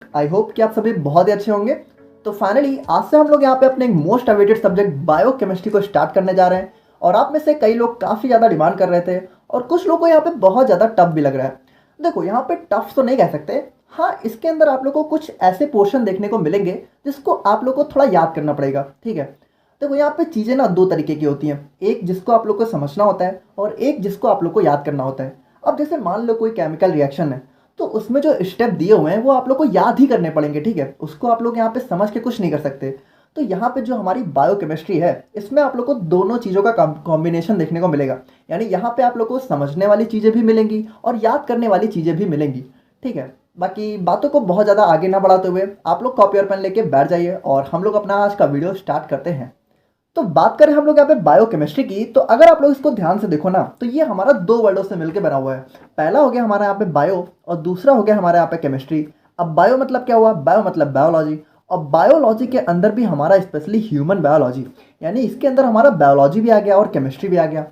I hope कि आप सभी बहुत ही अच्छे होंगे। तो फाइनली आज से हम लोग यहाँ पे अपने मोस्ट अवेटेड सब्जेक्ट बायोकेमिस्ट्री को स्टार्ट करने जा रहे हैं। और आप में से कई लोग काफ़ी ज़्यादा डिमांड कर रहे थे और कुछ लोगों को यहाँ पे बहुत ज़्यादा टफ भी लग रहा है। देखो यहाँ पे टफ तो नहीं कह सकते, हाँ इसके अंदर आप लोग को कुछ ऐसे पोर्शन देखने को मिलेंगे जिसको आप लोग को थोड़ा याद करना पड़ेगा। ठीक है, देखो यहाँ पे चीज़ें ना दो तरीके की होती हैं, एक जिसको आप लोग को समझना होता है और एक जिसको आप लोग को याद करना होता है। अब जैसे मान लो कोई केमिकल रिएक्शन है, तो उसमें जो स्टेप दिए हुए हैं वो आप लोग को याद ही करने पड़ेंगे। ठीक है, उसको आप लोग यहाँ पे समझ के कुछ नहीं कर सकते। तो यहाँ पे जो हमारी बायोकेमिस्ट्री है इसमें आप लोग को दोनों चीज़ों का कॉम्बिनेशन देखने को मिलेगा। यानी यहाँ पे आप लोग को समझने वाली चीज़ें भी मिलेंगी और याद करने वाली चीज़ें भी मिलेंगी। ठीक है, बाकी बातों को बहुत ज़्यादा आगे ना बढ़ाते हुए आप लोग कॉपी और पेन लेके बैठ जाइए और हम लोग अपना आज का वीडियो स्टार्ट करते हैं। तो बात करें हम लोग यहाँ पे बायोकेमिस्ट्री की, तो अगर आप लोग इसको ध्यान से देखो ना, तो ये हमारा दो वर्डों से मिलकर बना हुआ है। पहला हो गया हमारा यहाँ पे बायो और दूसरा हो गया हमारे यहाँ पे केमिस्ट्री। अब बायो मतलब क्या हुआ, बायो मतलब बायोलॉजी। और बायोलॉजी के अंदर भी हमारा स्पेशली ह्यूमन बायोलॉजी, यानी इसके अंदर हमारा बायोलॉजी भी आ गया और केमिस्ट्री भी आ गया।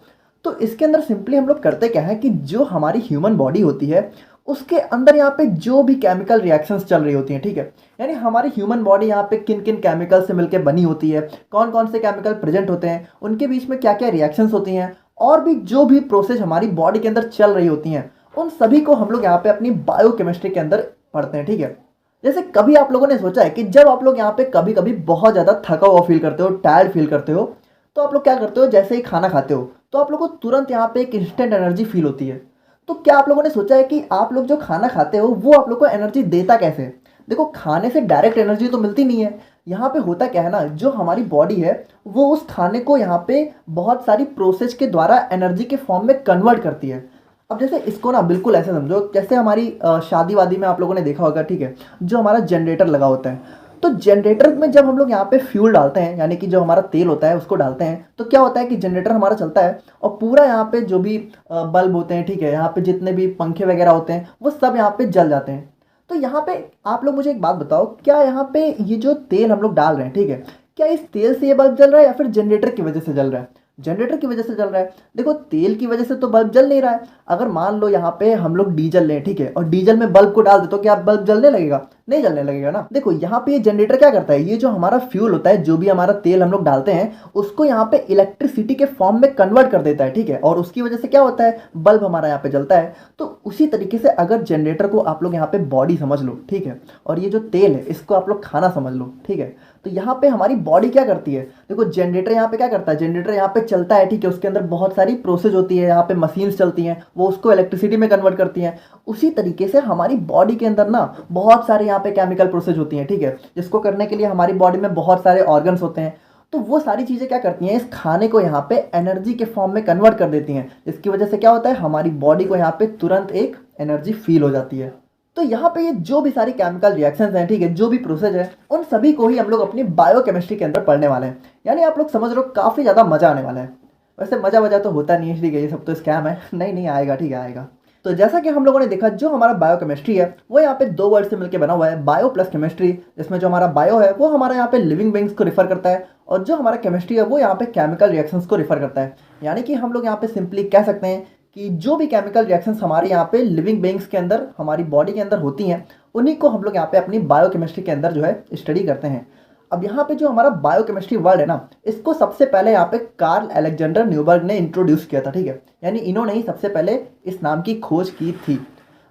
तो इसके अंदर सिंपली हम लोग करते क्या है कि जो हमारी ह्यूमन बॉडी होती है उसके अंदर यहाँ पे जो भी केमिकल रिएक्शंस चल रही होती हैं, ठीक है, यानी हमारी ह्यूमन बॉडी यहाँ पे किन किन केमिकल से मिलकर बनी होती है, कौन कौन से केमिकल प्रेजेंट होते हैं, उनके बीच में क्या क्या रिएक्शंस होती हैं, और भी जो भी प्रोसेस हमारी बॉडी के अंदर चल रही होती हैं, उन सभी को हम लोग यहाँ पे अपनी बायोकेमिस्ट्री के अंदर पढ़ते हैं। ठीक है, जैसे कभी आप लोगों ने सोचा है कि जब आप लोग यहाँ पे कभी कभी बहुत ज़्यादा थका हुआ फील करते हो, टायर्ड फील करते हो, तो आप लोग क्या करते हो, जैसे ही खाना खाते हो तो आप लोग को तुरंत यहाँ पे एक इंस्टेंट एनर्जी फील होती है। तो क्या आप लोगों ने सोचा है कि आप लोग जो खाना खाते हो वो आप लोग को एनर्जी देता कैसे है? देखो खाने से डायरेक्ट एनर्जी तो मिलती नहीं है। यहाँ पे होता क्या है ना, जो हमारी बॉडी है वो उस खाने को यहाँ पे बहुत सारी प्रोसेस के द्वारा एनर्जी के फॉर्म में कन्वर्ट करती है। अब जैसे इसको ना बिल्कुल ऐसे समझो, जैसे हमारी शादी वादी में आप लोगों ने देखा होगा, ठीक है, जो हमारा जनरेटर लगा होता है, तो जनरेटर में जब हम लोग यहाँ पे फ्यूल डालते हैं, यानी कि जो हमारा तेल होता है उसको डालते हैं, तो क्या होता है कि जनरेटर हमारा चलता है और पूरा यहाँ पे जो भी बल्ब होते हैं, ठीक है, यहाँ पे जितने भी पंखे वगैरह होते हैं वो सब यहाँ पे जल जाते हैं। तो यहाँ पे आप लोग मुझे एक बात बताओ, क्या यहाँ पे ये जो तेल हम लोग डाल रहे हैं, ठीक है, क्या इस तेल से ये बल्ब जल रहा है या फिर जनरेटर की वजह से जल रहा है? जनरेटर की वजह से जल रहा है। देखो तेल की वजह से तो बल्ब जल नहीं रहा है। अगर मान लो यहाँ पे हम लोग डीजल लें, ठीक है, और डीजल में बल्ब को डाल दे, तो क्या बल्ब जलने लगेगा? नहीं जलने लगेगा ना। देखो यहाँ पे ये जनरेटर क्या करता है, ये जो हमारा फ्यूल होता है, जो भी हमारा तेल हम लोग डालते हैं, उसको यहाँ पे इलेक्ट्रिसिटी के फॉर्म में कन्वर्ट कर देता है। ठीक है, और उसकी वजह से क्या होता है, बल्ब हमारा यहाँ पे जलता है। तो उसी तरीके से अगर जनरेटर को आप लोग यहाँ पे बॉडी समझ लो, ठीक है, और ये जो तेल है इसको आप लोग खाना समझ लो, ठीक है, तो यहाँ पे हमारी बॉडी क्या करती है, देखो जनरेटर यहाँ पे क्या करता है, जनरेटर यहाँ पे चलता है, ठीक है, उसके अंदर बहुत सारी प्रोसेस होती है, यहाँ पे मशीन्स चलती हैं, वो उसको इलेक्ट्रिसिटी में कन्वर्ट करती हैं। उसी तरीके से हमारी बॉडी के अंदर ना बहुत सारे यहाँ पे केमिकल प्रोसेस होती हैं, ठीक है, जिसको करने के लिए हमारी बॉडी में बहुत सारे ऑर्गन्स होते हैं। तो वो सारी चीज़ें क्या करती हैं, इस खाने को यहाँ पे एनर्जी के फॉर्म में कन्वर्ट कर देती हैं, जिसकी वजह से क्या होता है, हमारी बॉडी को यहाँ पे तुरंत एक एनर्जी फील हो जाती है। तो यहाँ पे ये जो भी सारी केमिकल रिएक्शंस हैं, ठीक है, जो भी प्रोसेस है, उन सभी को ही हम लोग अपनी बायोकेमिस्ट्री के अंदर पढ़ने वाले हैं। यानी आप लोग समझ लो काफ़ी ज़्यादा मज़ा आने वाला है। वैसे मज़ा वजह तो होता नहीं है, ठीक है, ये सब तो स्कैम है। नहीं नहीं आएगा, ठीक है आएगा। तो जैसा कि हम लोगों ने देखा, जो हमारा बायोकेमिस्ट्री है वो यहाँ पे दो वर्ड से मिलकर बना हुआ है, बायो प्लस केमिस्ट्री, जिसमें जो हमारा बायो है वो हमारा यहाँ पे लिविंग बींग्स को रिफर करता है और जो हमारा केमिस्ट्री है वो यहाँ पे केमिकल रिएक्शंस को रिफर करता है। यानी कि हम लोग यहाँ पे सिंपली कह सकते हैं कि जो भी केमिकल रिएक्शंस हमारे यहाँ पे लिविंग बींग्स के अंदर, हमारी बॉडी के अंदर होती हैं, उन्हीं को हम लोग यहाँ पे अपनी बायोकेमिस्ट्री के अंदर जो है स्टडी करते हैं। अब यहाँ पे जो हमारा बायोकेमिस्ट्री वर्ड है ना, इसको सबसे पहले यहाँ पे कार्ल अलेक्जेंडर न्यूबर्ग ने इंट्रोड्यूस किया था। ठीक है, यानी इन्होंने ही सबसे पहले इस नाम की खोज की थी।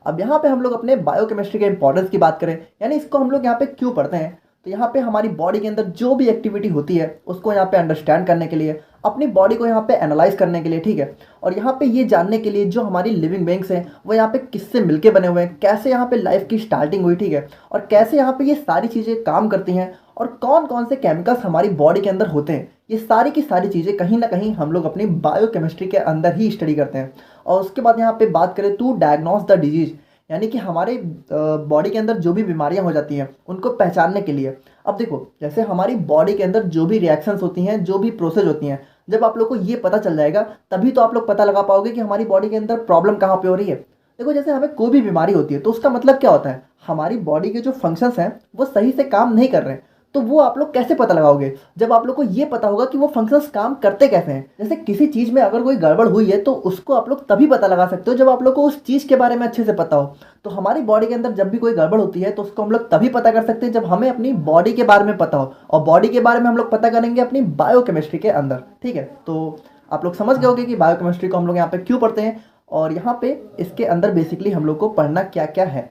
अब यहाँ पे हम लोग अपने बायोकेमिस्ट्री के इंपॉर्टेंस की बात करें, यानी इसको हम लोग यहाँ पे क्यों पढ़ते हैं, तो यहाँ पे हमारी बॉडी के अंदर जो भी एक्टिविटी होती है उसको यहाँ पे अंडरस्टैंड करने के लिए, अपनी बॉडी को यहाँ पे एनालाइज करने के लिए, ठीक है, और यहाँ पे ये जानने के लिए जो हमारी लिविंग बींग्स हैं वो यहाँ पे किससे मिलके बने हुए हैं, कैसे यहाँ पे लाइफ की स्टार्टिंग हुई, ठीक है, और कैसे यहाँ पे ये सारी चीज़ें काम करती हैं, और कौन कौन से केमिकल्स हमारी बॉडी के अंदर होते हैं, ये सारी की सारी चीज़ें कहीं ना कहीं हम लोग अपनी बायोकेमिस्ट्री के अंदर ही स्टडी करते हैं। और उसके बाद यहाँ पे बात करें टू डायग्नोस द डिजीज, यानी कि हमारे बॉडी के अंदर जो भी बीमारियां हो जाती हैं उनको पहचानने के लिए। अब देखो जैसे हमारी बॉडी के अंदर जो भी रिएक्शंस होती हैं, जो भी प्रोसेस होती हैं, जब आप लोग को ये पता चल जाएगा तभी तो आप लोग पता लगा पाओगे कि हमारी बॉडी के अंदर प्रॉब्लम कहाँ पे हो रही है। देखो जैसे हमें कोई भी बीमारी होती है तो उसका मतलब क्या होता है, हमारी बॉडी के जो फंक्शंस हैं वो सही से काम नहीं कर रहे हैं। तो वो आप लोग कैसे पता लगाओगे? जब आप लोग को ये पता होगा कि वो फंक्शंस काम करते कैसे हैं। जैसे किसी चीज़ में अगर कोई गड़बड़ हुई है तो उसको आप लोग तभी पता लगा सकते हो जब आप लोग को उस चीज़ के बारे में अच्छे से पता हो। तो हमारी बॉडी के अंदर जब भी कोई गड़बड़ होती है तो उसको हम लोग तभी पता कर सकते हैं जब हमें अपनी बॉडी के बारे में पता हो, और बॉडी के बारे में हम लोग पता करेंगे अपनी बायोकेमिस्ट्री के अंदर। ठीक है, तो आप लोग समझ गए होंगे कि बायोकेमिस्ट्री को हम लोग यहाँ पे क्यों पढ़ते हैं और यहाँ पे इसके अंदर बेसिकली हम लोग को पढ़ना क्या क्या है।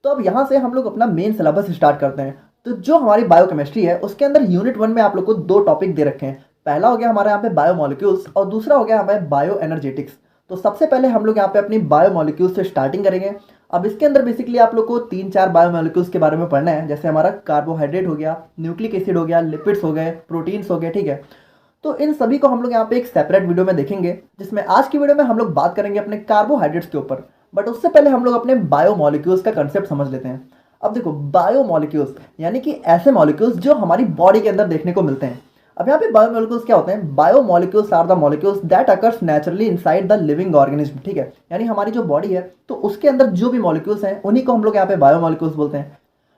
तो अब यहाँ से हम लोग अपना मेन सिलेबस स्टार्ट करते हैं। तो जो हमारी बायोकेमिस्ट्री है उसके अंदर यूनिट 1 में आप लोग को 2 टॉपिक दे रखे हैं। पहला हो गया हमारे यहाँ पे बायोमोलिक्यूल्स और दूसरा हो गया हमारे बायो एनर्जेटिक्स। तो सबसे पहले हम लोग यहाँ पे अपनी बायोमोलिक्यूल्स से स्टार्टिंग करेंगे। अब इसके अंदर बेसिकली आप लोग को 3-4 बायोमोलिक्यूल्स के बारे में पढ़ना है। जैसे हमारा कार्बोहाइड्रेट हो गया, न्यूक्लिक एसिड हो गया, लिपिड्स हो गए, प्रोटीन्स हो गए। ठीक है, तो इन सभी को हम लोग यहाँ पे एक सेपरेट वीडियो में देखेंगे, जिसमें आज की वीडियो में हम लोग बात करेंगे अपने कार्बोहाइड्रेट्स के ऊपर। बट उससे पहले हम लोग अपने बायोमोलिक्यूल्स का कंसेप्ट समझ लेते हैं। अब देखो, बायोमोलिक्यूल्स यानी कि ऐसे मॉलिक्यूल्स जो हमारी बॉडी के अंदर देखने को मिलते हैं। अब यहाँ पे बायोमोलिक्यूल्स क्या होते हैं? Biomolecules are the molecules that occurs naturally inside the living organism. ठीक है, यानी हमारी जो बॉडी है तो उसके अंदर जो भी मॉलिक्यूल्स हैं उन्हीं को हम लोग यहाँ पे बायोमोलिक्यूल्स बोलते हैं।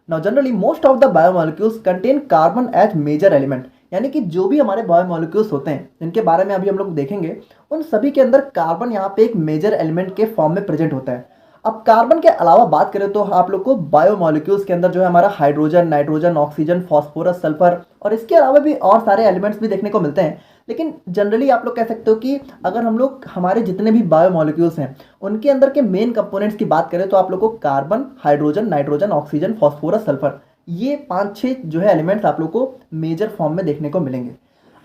Now generally most of the biomolecules contain carbon as major element, यानी कि जो भी हमारे बायोमोलिक्यूल्स होते हैं जिनके बारे में अभी हम लोग देखेंगे, उन सभी के अंदर कार्बन यहाँ पे एक मेजर एलिमेंट के फॉर्म में प्रेजेंट होता है। अब कार्बन के अलावा बात करें तो आप लोग को बायोमोलिक्यूल्स के अंदर जो है हमारा hydrogen, nitrogen, oxygen, phosphorus, sulphur और इसके अलावा भी और सारे एलिमेंट्स भी देखने को मिलते हैं। लेकिन जनरली आप लोग कह सकते हो कि अगर हम लोग हमारे जितने भी बायोमोलिक्यूल्स हैं उनके अंदर के मेन कंपोनेंट्स की बात करें तो आप लोग को carbon, hydrogen, nitrogen, oxygen, phosphorus, sulphur, ये 5-6 जो है एलिमेंट्स आप लोग को मेजर फॉर्म में देखने को मिलेंगे।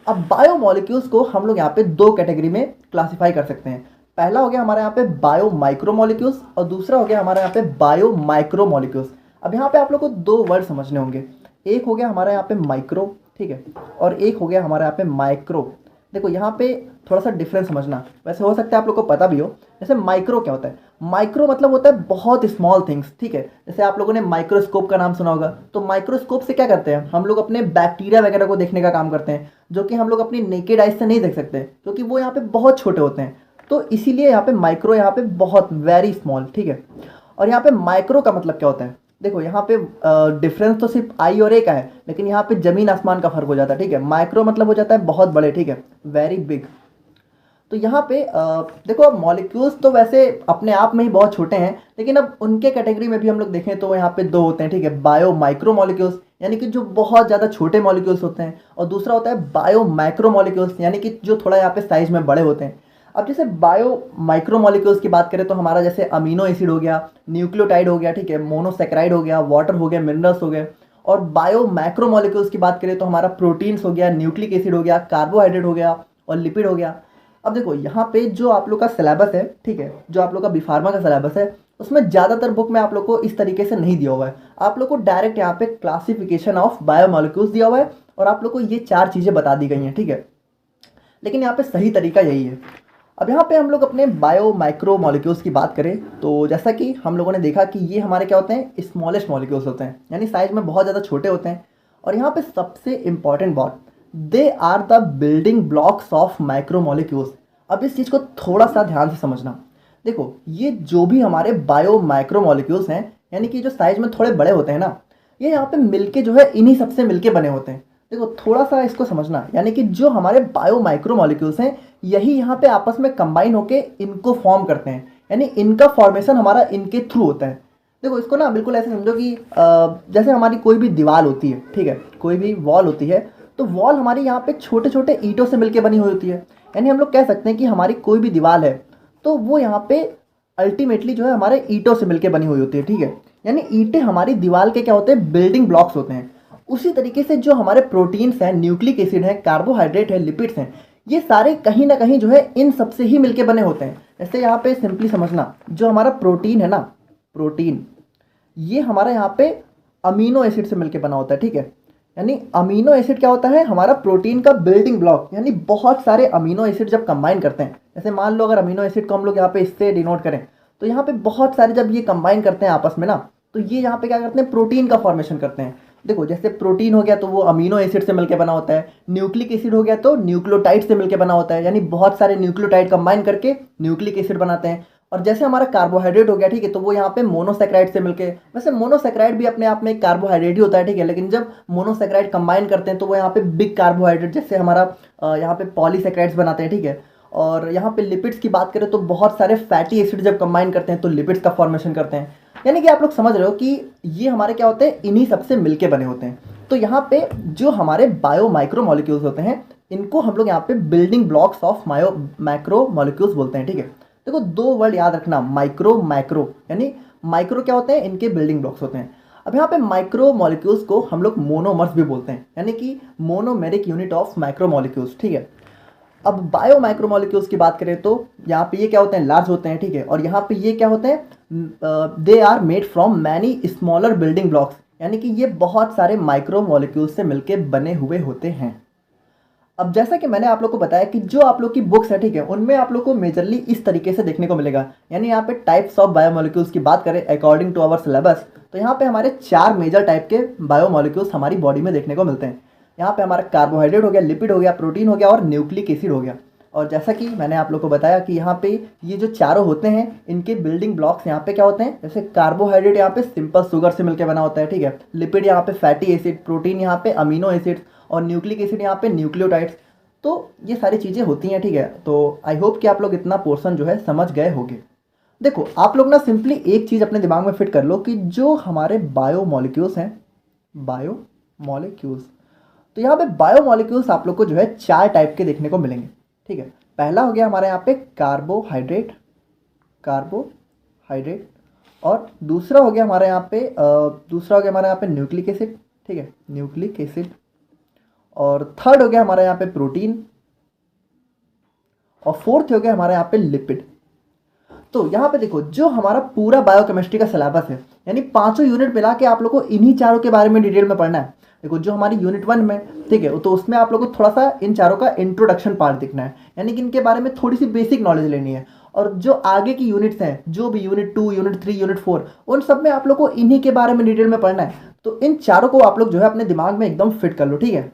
अब बायोमोलिक्यूल्स को हम लोग यहाँ पे 2 कैटेगरी में क्लासिफाई कर सकते हैं। पहला हो गया हमारे यहाँ पे बायो माइक्रोमोलिक्यूल्स और दूसरा हो गया हमारे यहाँ पे बायो माइक्रोमोलिक्यूल्स। अब यहाँ पे आप लोग को 2 वर्ड समझने होंगे। एक हो गया हमारे यहाँ पे माइक्रो, ठीक है, और एक हो गया हमारे यहाँ पे माइक्रो। देखो यहाँ पे थोड़ा सा डिफरेंस समझना, वैसे हो सकता है आप लोग को पता भी हो। जैसे माइक्रो क्या होता है? माइक्रो मतलब होता है बहुत स्मॉल थिंग्स। ठीक है, जैसे आप लोगों ने माइक्रोस्कोप का नाम सुना होगा, तो माइक्रोस्कोप से क्या करते हैं हम लोग? अपने बैक्टीरिया वगैरह को देखने का काम करते हैं, जो कि हम लोग अपनी नेकेड आइज से नहीं देख सकते क्योंकि वो यहाँ पे बहुत छोटे होते हैं। तो इसीलिए यहाँ पे माइक्रो, यहाँ पे बहुत वेरी स्मॉल। ठीक है, और यहाँ पे माइक्रो का मतलब क्या होता है? देखो यहाँ पे डिफरेंस तो सिर्फ आई और ए का है, लेकिन यहाँ पे जमीन आसमान का फर्क हो जाता है। ठीक है, माइक्रो मतलब हो जाता है बहुत बड़े, ठीक है, वेरी बिग। तो यहाँ पे देखो, अब मॉलिक्यूल्स तो वैसे अपने आप में ही बहुत छोटे हैं, लेकिन अब उनके कैटेगरी में भी हम लोग देखें तो यहाँ पे 2 होते हैं। ठीक है, बायो माइक्रो मॉलिक्यूल्स यानी कि जो बहुत ज़्यादा छोटे मॉलिक्यूल्स होते हैं, और दूसरा होता है बायो माइक्रो मॉलिक्यूल्स यानी कि जो थोड़ा यहाँ पे साइज में बड़े होते हैं। अब जैसे बायो माइक्रो मॉलिक्यूल्स की बात करें तो हमारा जैसे अमीनो एसिड हो गया, न्यूक्लियोटाइड हो गया, ठीक है, मोनोसेक्राइड हो गया, वाटर हो गया, मिनरल्स हो गए। और बायो माइक्रो मॉलिक्यूल्स की बात करें तो हमारा प्रोटीन्स हो गया, न्यूक्लिक एसिड हो गया, कार्बोहाइड्रेट हो गया और लिपिड हो गया। अब देखो यहाँ पे जो आप लोग का सिलेबस है, ठीक है, जो आप लोग का बीफार्मा का सिलेबस है, उसमें ज़्यादातर बुक में आप लोग को इस तरीके से नहीं दिया हुआ है। आप लोग को डायरेक्ट यहाँ पे क्लासिफिकेशन ऑफ बायोमोलिक्यूल्स दिया हुआ है और आप लोग को ये 4 चीज़ें बता दी गई हैं। ठीक है, लेकिन यहाँ पे सही तरीका यही है। अब यहाँ पे हम लोग अपने बायो माइक्रो मॉलिक्यूल्स की बात करें तो जैसा कि हम लोगों ने देखा कि ये हमारे क्या होते हैं? स्मॉलेस्ट मॉलिक्यूल्स होते हैं, यानी साइज में बहुत ज़्यादा छोटे होते हैं। और यहाँ पे सबसे इंपॉर्टेंट बात, they are the building blocks of micro molecules. अब इस चीज़ को थोड़ा सा ध्यान से समझना। देखो, ये जो भी हमारे बायो माइक्रो मॉलिक्यूल्स हैं, यानी कि जो साइज में थोड़े बड़े होते हैं ना, ये यहाँ पे मिलके जो है इन्हीं सबसे मिलके बने होते हैं। देखो थोड़ा सा इसको समझना, यानी कि जो हमारे बायो माइक्रो मॉलिक्यूल्स हैं यही यहाँ पे आपस में कंबाइन होके इनको फॉर्म करते हैं, यानी इनका फॉर्मेशन हमारा इनके थ्रू होता है। देखो इसको ना बिल्कुल ऐसे समझो कि जैसे हमारी कोई भी दीवार होती है, ठीक है, कोई भी वॉल होती है, तो वॉल हमारी यहाँ पे छोटे छोटे ईंटों से मिलकर बनी हुई होती है। यानी हम लोग कह सकते हैं कि हमारी कोई भी दीवार है तो वो यहाँ पे अल्टीमेटली जो है हमारे ईंटों से मिलकर बनी हुई होती है। ठीक है, यानी ईंटें हमारी दीवार के क्या होते हैं? बिल्डिंग ब्लॉक्स होते हैं। उसी तरीके से जो हमारे प्रोटीन्स हैं, न्यूक्लिक एसिड है, कार्बोहाइड्रेट है, लिपिड्स हैं, ये सारे कहीं ना कहीं जो है इन सबसे ही मिलके बने होते हैं। जैसे यहाँ पे सिंपली समझना, जो हमारा प्रोटीन है ना, प्रोटीन ये हमारा यहाँ पे अमीनो एसिड से मिलके बना होता है। ठीक है, यानी अमीनो एसिड क्या होता है? हमारा प्रोटीन का बिल्डिंग ब्लॉक। यानी बहुत सारे अमीनो एसिड जब कंबाइन करते हैं, जैसे मान लो अगर अमीनो एसिड को हम लोग यहाँ पे इससे डिनोट करें तो यहाँ पे बहुत सारे जब ये कंबाइन करते हैं आपस में ना, तो ये यहाँ पे क्या करते हैं? प्रोटीन का फॉर्मेशन करते हैं। देखो जैसे प्रोटीन हो गया तो वो अमीनो एसिड से मिलकर बना होता है, न्यूक्लिक एसिड हो गया तो न्यूक्लियोटाइड से मिलकर बना होता है, यानी बहुत सारे न्यूक्लियोटाइड कंबाइन करके न्यूक्लिक एसिड बनाते हैं। और जैसे हमारा कार्बोहाइड्रेट हो गया, ठीक है, तो वो यहाँ पे मोनोसेक्राइड से मिलके, वैसे मोनोसेक्राइड भी अपने आप में एक कार्बोहाइड्रेट ही होता है, ठीक है, लेकिन जब मोनोसेक्राइड कंबाइन करते हैं तो वो यहाँ पे बिग कार्बोहाइड्रेट, जैसे हमारा यहाँ पे पॉलीसेक्राइड्स बनाते हैं, ठीक है। और यहाँ पे लिपिड्स की बात करें तो बहुत सारे फैटी एसिड जब कंबाइन करते हैं तो लिपिड्स का फॉर्मेशन करते हैं। यानी कि आप लोग समझ रहे हो कि ये हमारे क्या होते हैं, इन्हीं सबसे मिलके बने होते हैं। तो यहाँ पे जो हमारे बायो माइक्रो मॉलिक्यूल्स होते हैं, इनको हम लोग यहाँ पे building blocks of micro molecules बोलते हैं, ठीक है। देखो दो वर्ड याद रखना, माइक्रो मैक्रो, यानी माइक्रो क्या होते हैं, इनके बिल्डिंग ब्लॉक्स होते हैं। अब यहाँ पे माइक्रो मॉलिक्यूल्स को हम लोग मोनोमर्स भी बोलते हैं, यानी कि monomeric unit of micro molecules, ठीक है। अब बायो माइक्रो मॉलिक्यूल्स की बात करें तो यहाँ पे ये क्या होते हैं, लार्ज होते हैं, ठीक है। और यहाँ पे ये क्या होते हैं, they are made from many smaller building blocks, यानी कि ये बहुत सारे माइक्रो मॉलिक्यूल्स से मिलके बने हुए होते हैं। अब जैसा कि मैंने आप लोग को बताया कि जो आप लोग की बुक्स है, ठीक है, उनमें आप लोग को मेजरली इस तरीके से देखने को मिलेगा। यानी यहाँ पे टाइप्स ऑफ बायोमोलिक्यूल्स की बात करें अकॉर्डिंग टू आवर सिलेबस, तो यहाँ पे हमारे 4 मेजर टाइप के बायोमोलिक्यूल्स हमारी बॉडी में देखने को मिलते हैं। यहाँ पे हमारा कार्बोहाइड्रेट हो गया, लिपिड हो गया, प्रोटीन हो गया और न्यूक्लिक एसिड हो गया। और जैसा कि मैंने आप लोग को बताया कि यहाँ पे ये जो चारों होते हैं, इनके बिल्डिंग ब्लॉक्स यहाँ पे क्या होते हैं, जैसे कार्बोहाइड्रेट यहाँ पे सिंपल शुगर से मिलकर बना होता है, ठीक है। लिपिड यहाँ पे फैटी एसिड, प्रोटीन यहाँ पे अमीनो एसिड और न्यूक्लिक एसिड यहाँ पे न्यूक्लियोटाइड्स। तो ये सारी चीज़ें होती हैं, ठीक है। तो आई होप कि आप लोग इतना पोर्शन जो है समझ गए होंगे। देखो आप लोग ना सिंपली एक चीज़ अपने दिमाग में फिट कर लो कि जो हमारे बायोमोलिक्यूल्स हैं, बायोमोलिक्यूल्स, तो यहाँ पे बायोमोलिक्यूल्स आप लोग को जो है 4 टाइप के देखने को मिलेंगे, ठीक है। पहला हो गया हमारे यहाँ पे कार्बोहाइड्रेट, और दूसरा हो गया हमारे यहाँ पे न्यूक्लिक एसिड, ठीक है, न्यूक्लिक एसिड। और थर्ड हो गया हमारे यहाँ पे प्रोटीन, और फोर्थ हो गया हमारे यहाँ पे लिपिड। तो यहाँ पे देखो जो हमारा पूरा बायोकेमिस्ट्री का सिलेबस है, यानी 5 यूनिट मिला के आप लोग को इन्हीं चारों के बारे में डिटेल में पढ़ना है। देखो जो हमारी यूनिट 1 में, ठीक है, तो उसमें आप लोग को थोड़ा सा इन चारों का इंट्रोडक्शन पार्ट दिखना है, यानी कि इनके बारे में थोड़ी सी बेसिक नॉलेज लेनी है। और जो आगे की यूनिट्स हैं, जो भी यूनिट 2, यूनिट 3, यूनिट 4, उन सब में आप लोग को इन्हीं के बारे में डिटेल में पढ़ना है। तो इन चारों को आप लोग जो है अपने दिमाग में एकदम फिट कर लो, ठीक है।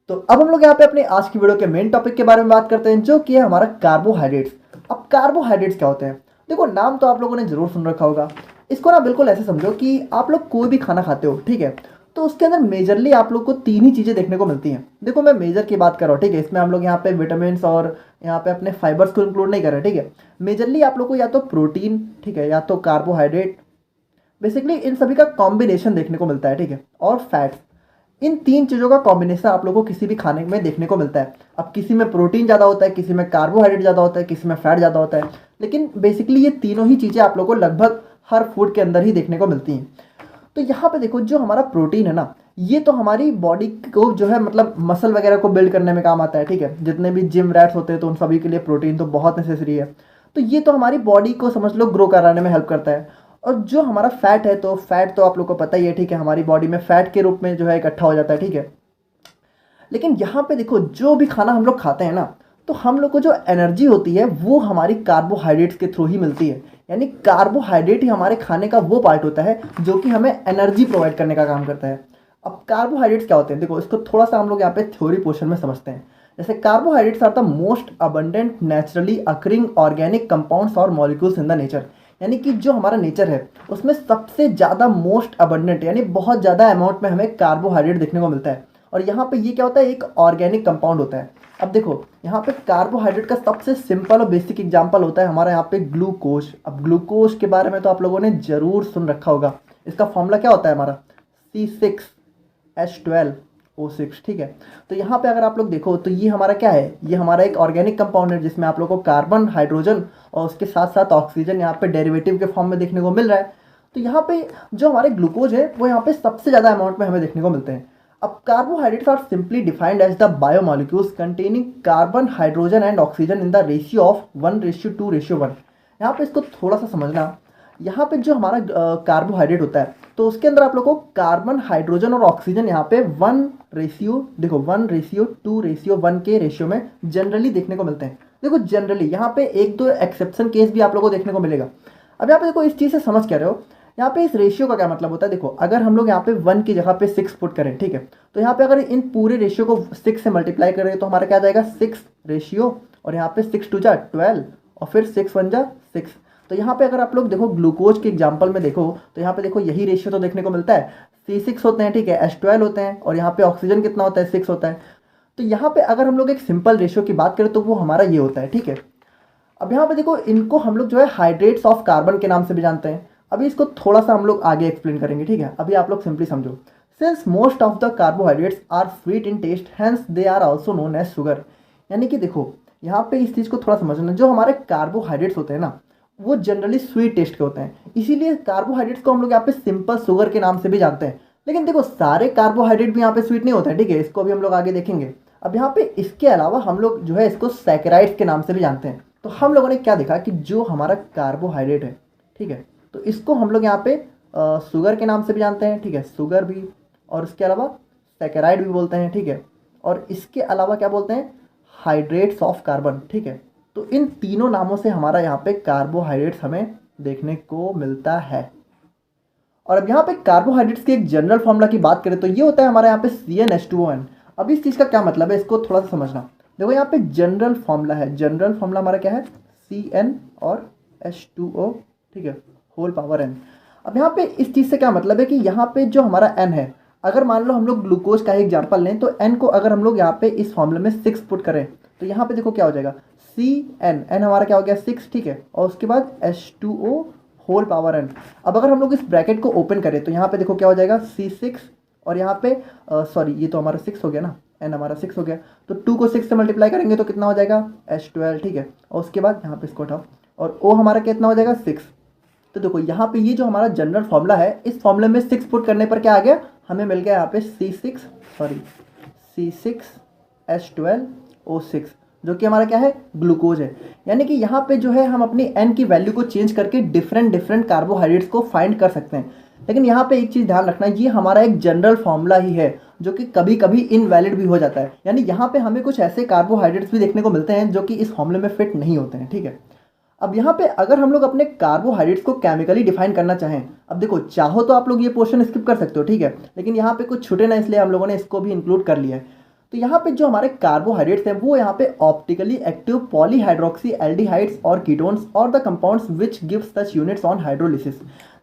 तो अब हम लोग यहाँ पे अपने आज की वीडियो के मेन टॉपिक के बारे में बात करते हैं, जो कि है हमारा कार्बोहाइड्रेट्स। अब कार्बोहाइड्रेट्स क्या होते हैं, देखो नाम तो आप लोगों ने जरूर सुन रखा होगा। इसको ना बिल्कुल ऐसे समझो कि आप लोग कोई भी खाना खाते हो, ठीक है, तो उसके अंदर मेजरली आप लोग को 3 ही चीज़ें देखने को मिलती हैं। देखो मैं मेजर की बात कर रहा हूँ, ठीक है, इसमें हम लोग यहाँ पे विटामिन और यहाँ पे अपने फाइबर्स को इंक्लूड नहीं कर रहे, ठीक है। मेजरली आप लोग को या तो प्रोटीन, ठीक है, या तो कार्बोहाइड्रेट, बेसिकली इन सभी का कॉम्बिनेशन देखने को मिलता है, ठीक है, और फैट्स। इन 3 चीज़ों का कॉम्बिनेशन आप लोगों को किसी भी खाने में देखने को मिलता है। अब किसी में प्रोटीन ज़्यादा होता है, किसी में कार्बोहाइड्रेट ज़्यादा होता है, किसी में फैट ज़्यादा होता है, लेकिन बेसिकली ये तीनों ही चीज़ें आप लोगों को लगभग हर फूड के अंदर ही देखने को मिलती हैं। तो यहाँ पे देखो जो हमारा प्रोटीन है ना, ये तो हमारी बॉडी को जो है मतलब मसल वगैरह को बिल्ड करने में काम आता है, ठीक है। जितने भी जिम रैट्स होते हैं तो उन सभी के लिए प्रोटीन तो बहुत नेसेसरी है। तो ये तो हमारी बॉडी को समझ लो ग्रो कराने में हेल्प करता है। और जो हमारा फैट है, तो फैट तो आप लोग को पता ही है, ठीक है, हमारी बॉडी में फैट के रूप में जो है इकट्ठा हो जाता है, ठीक है। लेकिन यहाँ पे देखो जो भी खाना हम लोग खाते हैं ना, तो हम लोग को जो एनर्जी होती है वो हमारी कार्बोहाइड्रेट्स के थ्रू ही मिलती है। यानी कार्बोहाइड्रेट ही हमारे खाने का वो पार्ट होता है जो कि हमें एनर्जी प्रोवाइड करने का काम करता है। अब कार्बोहाइड्रेट्स क्या होते हैं, देखो इसको थोड़ा सा हम लोग यहाँ पे थ्योरी पोर्शन में समझते हैं। जैसे carbohydrates are the most abundant naturally occurring organic compounds और मॉलिक्यूल्स इन द नेचर। यानी कि जो हमारा नेचर है उसमें सबसे ज़्यादा मोस्ट अबंडेंट, यानी बहुत ज़्यादा अमाउंट में हमें कार्बोहाइड्रेट देखने को मिलता है। और यहाँ पे ये क्या होता है, एक ऑर्गेनिक कंपाउंड होता है। अब देखो यहाँ पे कार्बोहाइड्रेट का सबसे सिंपल और बेसिक एग्जांपल होता है हमारा यहाँ पे ग्लूकोज। अब ग्लूकोज के बारे में तो आप लोगों ने जरूर सुन रखा होगा। इसका फॉर्मूला क्या होता है हमारा, C6H12O6, ठीक है। तो यहाँ पे अगर आप लोग देखो तो ये हमारा क्या है, ये हमारा एक ऑर्गेनिक कंपाउंड है जिसमें आप लोग को कार्बन, हाइड्रोजन और उसके साथ साथ ऑक्सीजन यहाँ पे डेरिवेटिव के फॉर्म में देखने को मिल रहा है। तो यहाँ पे जो हमारे ग्लूकोज है वो यहाँ पे सबसे ज़्यादा अमाउंट में हमें देखने को मिलते हैं। अब carbohydrates are simply defined as the biomolecules containing carbon, hydrogen and oxygen in the ratio of 1:2:1। यहाँ पे इसको थोड़ा सा समझना, यहाँ पे जो हमारा कार्बोहाइड्रेट होता है तो उसके अंदर आप लोग को कार्बन, हाइड्रोजन और ऑक्सीजन यहाँ पे 1:2:1 के रेशियो में जनरली देखने को मिलते हैं। देखो जनरली यहाँ पे 1-2 एक्सेप्शन केस भी आप लोगों को देखने को मिलेगा। अब यहाँ पे देखो इस चीज़ से समझ क्या रहे हो, यहाँ पे इस रेशियो का क्या मतलब होता है। देखो अगर हम लोग यहाँ पे 1 की जगह पे 6 पुट करें, ठीक है, तो यहाँ पे अगर इन पूरे रेशियो को 6 से मल्टीप्लाई करें तो हमारा क्या आ जाएगा 6 रेशियो, और यहाँ पे 6 2 जा 12 और फिर 6 1 जा 6। तो यहाँ पे अगर आप लोग देखो ग्लूकोज के एग्जाम्पल में देखो तो यहाँ पे देखो यही रेशियो तो देखने को मिलता है, C6 होते हैं, ठीक है, H12 होते हैं, और यहाँ पे ऑक्सीजन कितना होता है, 6 होता है। तो यहाँ पे अगर हम लोग एक सिंपल रेशियो की बात करें तो वो हमारा ये होता है, ठीक है। अब यहाँ पे देखो इनको हम लोग जो है हाइड्रेट्स ऑफ कार्बन के नाम से भी जानते हैं। अभी इसको थोड़ा सा हम लोग आगे एक्सप्लेन करेंगे, ठीक है। अभी आप लोग सिंपली समझो, since most of the carbohydrates are sweet in taste hence they are also known as sugar. यानी कि देखो यहाँ पे इस चीज़ को थोड़ा समझना, जो हमारे कार्बोहाइड्रेट्स होते हैं ना वो जनरली स्वीट टेस्ट के होते हैं, इसीलिए कार्बोहाइड्रेट्स को हम लोग यहाँ पे सिंपल शुगर के नाम से भी जानते हैं। लेकिन देखो सारे कार्बोहाइड्रेट भी यहाँ पे स्वीट नहीं होते हैं, ठीक है, इसको भी हम लोग आगे देखेंगे। अब यहाँ पे इसके अलावा हम लोग जो है इसको सैकेराइड्स के नाम से भी जानते हैं। तो हम लोगों ने क्या देखा कि जो हमारा कार्बोहाइड्रेट है, ठीक है, तो इसको हम लोग यहाँ पे शुगर के नाम से भी जानते हैं, ठीक है, शुगर भी, और इसके अलावा सैकेराइड भी बोलते हैं, ठीक है, और इसके अलावा क्या बोलते हैं, हाइड्रेट्स ऑफ कार्बन, ठीक है। तो इन तीनों नामों से हमारा यहाँ पे कार्बोहाइड्रेट्स हमें देखने को मिलता है। और अब यहाँ पे कार्बोहाइड्रेट्स की एक जनरल फॉर्मूला की बात करें तो ये होता है हमारे यहाँ पे CnH2ON। अब इस चीज़ का क्या मतलब है, इसको थोड़ा सा समझना। देखो यहाँ पे जनरल फॉर्मूला है, जनरल फॉर्मूला हमारा क्या है, Cn और H2O, ठीक है, होल पावर n। अब यहाँ पे इस चीज़ से क्या मतलब है कि यहाँ पे जो हमारा n है, अगर मान लो हम लोग ग्लूकोज का ही एग्जाम्पल लें तो n को अगर हम लोग यहाँ पे इस फॉर्मूले में 6 पुट करें तो यहाँ पे देखो क्या हो जाएगा, Cn, n हमारा क्या हो गया 6, ठीक है, और उसके बाद H2O होल पावर n। अब अगर हम लोग इस ब्रैकेट को ओपन करें तो यहाँ पे देखो क्या हो जाएगा, C6, और यहाँ पे सॉरी ये तो हमारा 6 हो गया ना, n हमारा 6 हो गया, तो 2 को 6 से मल्टीप्लाई करेंगे तो कितना हो जाएगा, H12, ठीक है, और उसके बाद यहाँ पे इसको उठाओ और O हमारा कितना हो जाएगा, 6। तो देखो यहाँ पे ये जो हमारा जनरल फॉर्मूला है, इस फॉर्मूले में 6 पुट करने पर क्या आ गया, हमें मिल गया यहाँ पे C6H12O6, जो कि हमारा क्या है, ग्लूकोज है। यानी कि यहाँ पे जो है हम अपनी n की वैल्यू को चेंज करके डिफरेंट कार्बोहाइड्रेट्स को फाइंड कर सकते हैं। लेकिन यहाँ पे एक चीज़ ध्यान रखना, ये हमारा एक जनरल फॉर्मूला ही है जो कि कभी कभी इनवैलिड भी हो जाता है। यानी यहाँ पे हमें कुछ ऐसे कार्बोहाइड्रेट्स भी देखने को मिलते हैं जो कि इस फॉर्मूले में फिट नहीं होते हैं, ठीक है। अब यहाँ पे अगर हम लोग अपने कार्बोहाइड्रेट्स को केमिकली डिफाइन करना चाहें, अब देखो चाहो तो आप लोग ये पोर्शन स्किप कर सकते हो, ठीक है, लेकिन यहाँ पे कुछ छूटे ना इसलिए हम लोगों ने इसको भी इंक्लूड कर लिया है। तो यहाँ पे जो हमारे कार्बोहाइड्रेट्स हैं वो यहाँ पे ऑप्टिकली एक्टिव पॉलीहाइड्रोक्सी एल्डिहाइड्स और कीटोन्स और the compounds which gives such units on hydrolysis.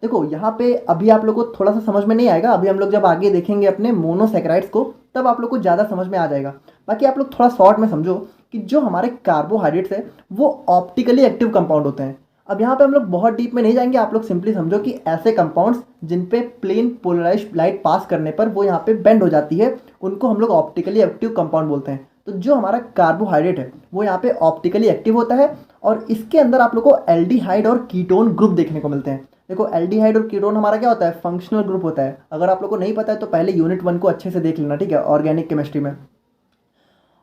देखो यहाँ पे अभी आप लोग को थोड़ा सा समझ में नहीं आएगा, अभी हम लोग जब आगे देखेंगे अपने मोनोसैकेराइड्स को तब आप लोग को ज़्यादा समझ में आ जाएगा। बाकी आप लोग थोड़ा शॉर्ट में समझो कि जो हमारे कार्बोहाइड्रेट्स हैं वो ऑप्टिकली एक्टिव कंपाउंड होते हैं। अब यहाँ पे हम लोग बहुत डीप में नहीं जाएंगे, आप लोग सिंपली समझो कि ऐसे कंपाउंड्स जिन पे प्लेन पोलराइज्ड लाइट पास करने पर वो यहाँ पे बेंड हो जाती है, उनको हम लोग ऑप्टिकली एक्टिव कंपाउंड बोलते हैं। तो जो हमारा कार्बोहाइड्रेट है वो यहाँ पे ऑप्टिकली एक्टिव होता है और इसके अंदर आप लोग को एल्डिहाइड और कीटोन ग्रुप देखने को मिलते हैं। देखो एल्डिहाइड और कीटोन हमारा क्या होता है, फंक्शनल ग्रुप होता है। अगर आप लोग को नहीं पता है तो पहले यूनिट 1 को अच्छे से देख लेना, ठीक है, ऑर्गेनिक केमिस्ट्री में।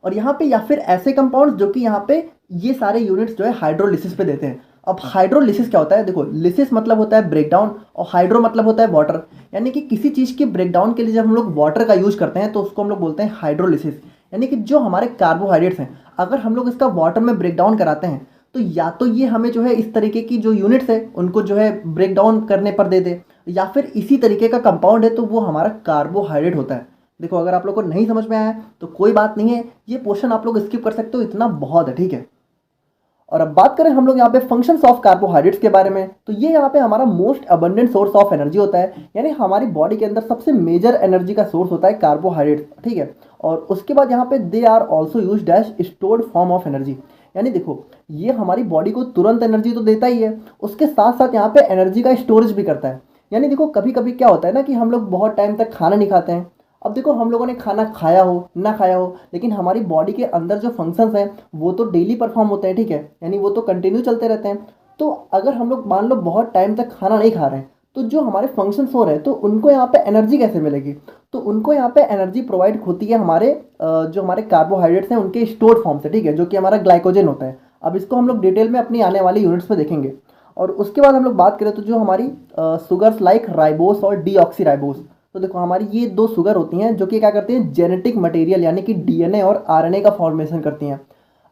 और यहाँ पे या फिर ऐसे कंपाउंड्स जो कि यहाँ पे ये सारे यूनिट्स जो है हाइड्रोलिसिस पे देते हैं। अब हाइड्रोलिसिस क्या होता है, देखो लिसिस मतलब होता है ब्रेकडाउन और हाइड्रो मतलब होता है वाटर। यानी कि किसी चीज़ के ब्रेकडाउन के लिए जब हम लोग वाटर का यूज करते हैं तो उसको हम लोग बोलते हैं हाइड्रोलिसिस। यानी कि जो हमारे कार्बोहाइड्रेट्स हैं अगर हम लोग इसका वाटर में ब्रेकडाउन कराते हैं तो या तो ये हमें जो है इस तरीके की जो यूनिट्स है उनको जो है ब्रेकडाउन करने पर दे दे, या फिर इसी तरीके का कंपाउंड है तो वो हमारा कार्बोहाइड्रेट होता है। देखो अगर आप लोग को नहीं समझ में आया तो कोई बात नहीं है, ये पोर्शन आप लोग स्किप कर सकते हो, इतना बहुत है, ठीक है। और अब बात करें हम लोग यहाँ पे फंक्शंस ऑफ कार्बोहाइड्रेट्स के बारे में, तो ये यहाँ पे हमारा most abundant source of energy होता है। यानी हमारी बॉडी के अंदर सबसे मेजर एनर्जी का सोर्स होता है कार्बोहाइड्रेट, ठीक है। और उसके बाद यहाँ पे they are also use dash stored form of energy. यानी देखो ये हमारी बॉडी को तुरंत एनर्जी तो देता ही है, उसके साथ साथ यहाँ पे एनर्जी का स्टोरेज भी करता है। यानी देखो कभी कभी क्या होता है ना कि हम लोग बहुत टाइम तक खाना नहीं खाते हैं। अब देखो हम लोगों ने खाना खाया हो ना खाया हो, लेकिन हमारी बॉडी के अंदर जो फंक्शंस हैं वो तो डेली परफॉर्म होते हैं, ठीक है, यानी वो तो कंटिन्यू चलते रहते हैं। तो अगर हम लोग मान लो बहुत टाइम तक खाना नहीं खा रहे हैं तो जो हमारे फंक्शंस हो रहे हैं तो उनको यहाँ पे एनर्जी कैसे मिलेगी, तो उनको यहाँ पे एनर्जी प्रोवाइड होती है हमारे जो हमारे कार्बोहाइड्रेट्स हैं उनके स्टोर्ड फॉर्म से, ठीक है, जो कि हमारा ग्लाइकोजन होता है। अब इसको हम लोग डिटेल में अपनी आने वाली यूनिट्स में देखेंगे। और उसके बाद हम लोग बात करें तो जो हमारी शुगर्स लाइक राइबोस और डीऑक्सीराइबोस, तो देखो हमारी ये दो शुगर होती हैं जो कि क्या करती हैं, जेनेटिक मटेरियल यानी कि डीएनए और आरएनए का फॉर्मेशन करती हैं।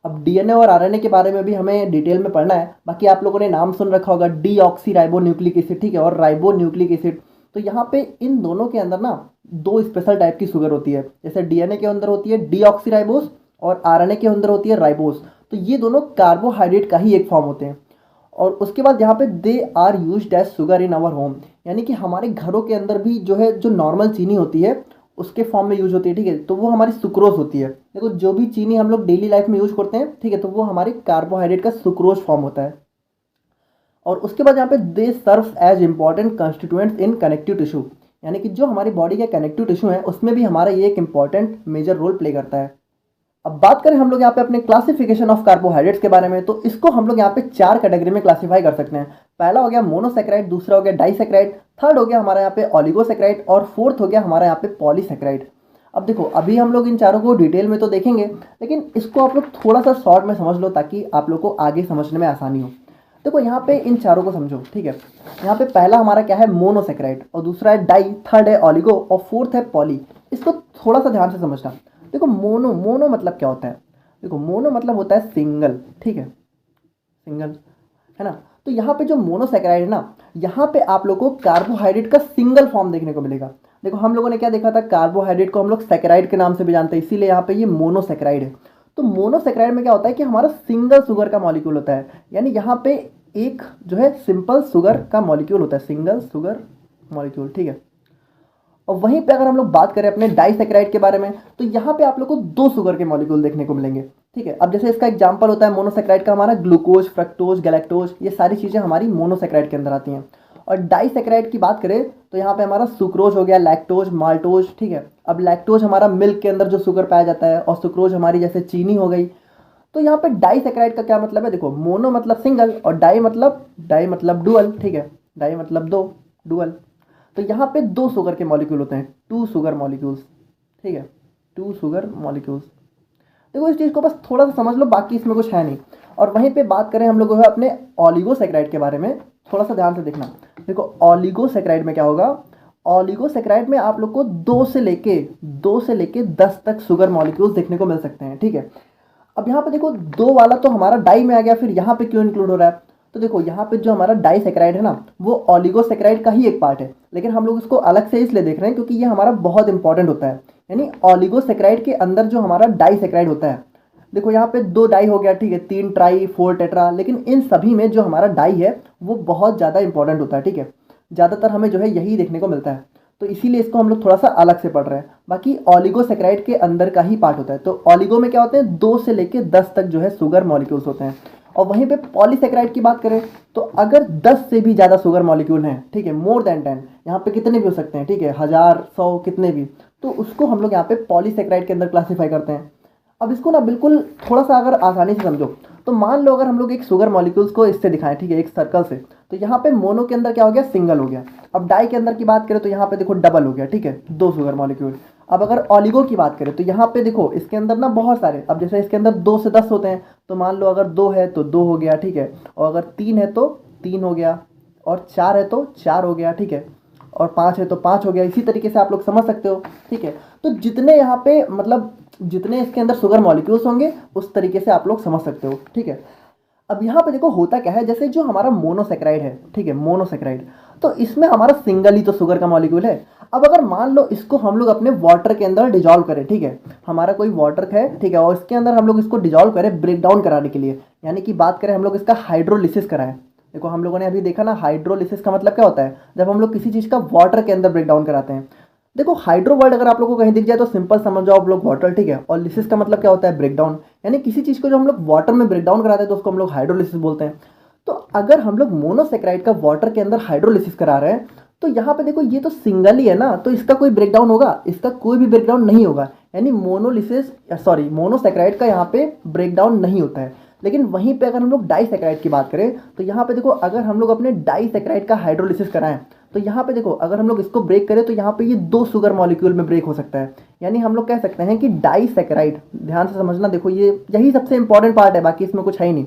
अब डीएनए और आरएनए के बारे में भी हमें डिटेल में पढ़ना है। बाकी आप लोगों ने नाम सुन रखा होगा डीऑक्सीराइबो न्यूक्लिक एसिड, ठीक है, और राइबो न्यूक्लिक एसिड। तो यहाँ पे इन दोनों के अंदर ना दो स्पेशल टाइप की शुगर होती है। जैसे डीएनए के अंदर होती है डीऑक्सीराइबोस और आरएनए के अंदर होती है राइबोस। तो ये दोनों कार्बोहाइड्रेट का ही एक फॉर्म होते हैं। और उसके बाद यहाँ पे they are used as sugar in our home, यानी कि हमारे घरों के अंदर भी जो है जो नॉर्मल चीनी होती है उसके फॉर्म में यूज होती है, ठीक है, तो वो हमारी सुक्रोज होती है। देखो जो भी चीनी हम लोग डेली लाइफ में यूज करते हैं, ठीक है, तो वो हमारे कार्बोहाइड्रेट का सुक्रोज फॉर्म होता है। और उसके बाद यहाँ पे दे serves as important constituents in connective tissue, यानी कि जो हमारी बॉडी का कनेक्टिव टिश्यू है उसमें भी हमारा ये एक इंपॉर्टेंट मेजर रोल प्ले करता है। अब बात करें हम लोग यहाँ पे अपने क्लासिफिकेशन ऑफ कार्बोहाइड्रेट्स के बारे में, तो इसको हम लोग यहाँ पे 4 कैटेगरी में क्लासीफाई कर सकते हैं। पहला हो गया मोनोसेक्राइड, दूसरा हो गया डाइसेक्राइड, थर्ड हो गया हमारा यहाँ पे ऑलिगोसेक्राइड और फोर्थ हो गया हमारा यहाँ पे पॉलीसेक्राइड। अब देखो अभी हम लोग इन चारों को डिटेल में तो देखेंगे, लेकिन इसको आप लोग थोड़ा सा शॉर्ट में समझ लो ताकि आप लोग को आगे समझने में आसानी हो। देखो यहाँ पे इन चारों को समझो, ठीक है। यहाँ पे पहला हमारा क्या है मोनोसेक्राइड, और दूसरा है डाई, थर्ड है ऑलिगो और फोर्थ है पॉली। इसको थोड़ा सा ध्यान से समझना। देखो मोनो, मोनो मतलब क्या होता है? देखो मोनो मतलब होता है सिंगल, ठीक है, सिंगल, है ना। तो यहाँ पे जो मोनोसेक्राइड है ना, यहाँ पे आप लोगों को कार्बोहाइड्रेट का सिंगल फॉर्म देखने को मिलेगा। देखो हम लोगों ने क्या देखा था, कार्बोहाइड्रेट को हम लोग सेक्राइड के नाम से भी जानते हैं, इसीलिए यहाँ पे ये मोनोसेक्राइड है। तो मोनोसेक्राइड में क्या होता है कि हमारा सिंगल शुगर का मॉलिक्यूल होता है, यानी यहाँ पे एक जो है सिंपल शुगर का मॉलिक्यूल होता है, सिंगल शुगर मॉलिक्यूल, ठीक है। और वहीं पे अगर हम लोग बात करें अपने डाइसेक्राइड के बारे में, तो यहाँ पे आप लोग को 2 शुगर के मॉलिक्यूल देखने को मिलेंगे, ठीक है। अब जैसे इसका एग्जांपल होता है मोनोसेक्राइड का हमारा ग्लूकोज, फ्रक्टोज, गैलेक्टोज, ये सारी चीज़ें हमारी मोनोसेक्राइड के अंदर आती हैं। और डाइसेक्राइड की बात करें तो यहाँ पे हमारा सुक्रोज हो गया, लैक्टोज, माल्टोज, ठीक है। अब लैक्टोज हमारा मिल्क के अंदर जो शुगर पाया जाता है, और सुक्रोज हमारी जैसे चीनी हो गई। तो यहाँ पे डाइसेक्राइड का क्या मतलब है? देखो मोनो मतलब सिंगल और डाई मतलब डुअल, ठीक है, डाई मतलब 2, डुअल। तो यहाँ पे 2 शुगर के मॉलिक्यूल होते हैं, 2 शुगर मॉलिक्यूल्स, ठीक है, 2 शुगर मॉलिक्यूल्स। देखो इस चीज़ को बस थोड़ा सा समझ लो, बाकी इसमें कुछ है नहीं। और वहीं पे बात करें हम लोग जो है अपने ऑलिगोसेक्राइड के बारे में, थोड़ा सा ध्यान से देखना। देखो ऑलिगोसेक्राइड में क्या होगा, ऑलिगोसेक्राइड में आप लोग को 2 से लेके 10 तक शुगर मॉलिक्यूल्स देखने को मिल सकते हैं, ठीक है। अब यहाँ पे देखो 2 वाला तो हमारा डाई में आ गया, फिर यहाँ पे क्यों इंक्लूड हो रहा है? तो देखो यहाँ पे जो हमारा डाइसेक्राइड है ना, वो ऑलिगोसेक्राइड का ही एक पार्ट है, लेकिन हम लोग इसको अलग से इसलिए देख रहे हैं क्योंकि ये हमारा बहुत इंपॉर्टेंट होता है। यानी ऑलिगोसेक्राइड के अंदर जो हमारा डाइसेक्राइड होता है, देखो यहाँ पे 2 डाई हो गया, ठीक है, 3 ट्राई, 4 टेट्रा, लेकिन इन सभी में जो हमारा डाई है वो बहुत ज़्यादा इंपॉर्टेंट होता है, ठीक है। ज़्यादातर हमें जो है यही देखने को मिलता है, तो इसीलिए इसको हम लोग थोड़ा सा अलग से पढ़ रहे हैं। बाकी ऑलिगोसेक्राइड के अंदर का ही पार्ट होता है। तो ऑलिगो में क्या होते हैं, 2 से लेके 10 तक जो है शुगर मॉलिक्यूल्स होते हैं। और वहीं पे पॉलीसेक्राइड की बात करें तो अगर 10 से भी ज़्यादा शुगर मॉलिक्यूल हैं, ठीक है, मोर देन 10, यहाँ पे कितने भी हो सकते हैं, ठीक है, 1000, 100, कितने भी, तो उसको हम लोग यहाँ पे पॉलीसेक्राइड के अंदर क्लासीफाई करते हैं। अब इसको ना बिल्कुल थोड़ा सा अगर आसानी से समझो, तो मान लो अगर हम लोग एक शुगर मॉलिक्यूल्स को इससे दिखाएं, ठीक है, एक सर्कल से, तो यहाँ पे मोनो के अंदर क्या हो गया, सिंगल हो गया। अब डाई के अंदर की बात करें तो यहाँ पे देखो डबल हो गया, ठीक है, 2 शुगर मॉलिक्यूल। अब अगर ऑलिगो की बात करें तो यहाँ पे देखो इसके अंदर ना बहुत सारे, अब जैसे इसके अंदर 2 से 10 होते हैं, तो मान लो अगर 2 है तो 2 हो गया, ठीक है, और अगर 3 है तो 3 हो गया, और 4 है तो 4 हो गया, ठीक है, और 5 है तो 5 हो गया। इसी तरीके से आप लोग समझ सकते हो, ठीक है। तो जितने यहाँ पे मतलब जितने इसके अंदर शुगर मॉलिक्यूल्स होंगे उस तरीके से आप लोग समझ सकते हो, ठीक है। अब यहाँ पे देखो होता क्या है, जैसे जो हमारा मोनोसेक्राइड है, ठीक है, मोनोसेक्राइड, तो इसमें हमारा सिंगल ही तो शुगर का मॉलिक्यूल है। अब अगर मान लो इसको हम लोग अपने वाटर के अंदर डिजॉल्व करें, ठीक है, हमारा कोई वाटर है, ठीक है, और इसके अंदर हम लोग इसको डिजॉल्व करें ब्रेक डाउन कराने के लिए, यानी कि बात करें हम लोग इसका हाइड्रोलिसिस कराएं। देखो हम लोगों ने अभी देखा ना, हाइड्रोलिसिस का मतलब क्या होता है, जब हम लोग किसी चीज़ का वाटर के अंदर ब्रेक डाउन कराते हैं। देखो हाइड्रो वर्ड अगर आप लोगों को कहीं दिख जाए तो सिंपल समझ जाओ आप लोग वाटर, ठीक है, और लिसिस का मतलब क्या होता है, ब्रेक डाउन, यानी किसी चीज़ को जो हम लोग वाटर में ब्रेक डाउन कराते हैं तो उसको हम लोग हाइड्रोलिसिस बोलते हैं। तो अगर हम लोग मोनोसेक्राइड का वाटर के अंदर हाइड्रोलिसिस करा रहे हैं, तो यहाँ पे देखो ये तो सिंगल ही है ना, तो इसका कोई ब्रेकडाउन होगा, इसका कोई भी ब्रेकडाउन नहीं होगा, यानी मोनोसेक्राइड का यहाँ पे ब्रेकडाउन नहीं होता है। लेकिन वहीं पे अगर हम लोग डाइसेक्राइड की बात करें तो यहाँ पे देखो अगर हम लोग अपने डाइसेक्राइड का हाइड्रोलिसिस कराएं, तो यहाँ पे देखो अगर हम लोग इसको ब्रेक करें तो यहाँ पे ये 2 शुगर मॉलिक्यूल में ब्रेक हो सकता है, यानी हम लोग कह सकते हैं कि डाइसेक्राइड, ध्यान से समझना, देखो ये यही सबसे इंपॉर्टेंट पार्ट है, बाकी इसमें कुछ है ही नहीं।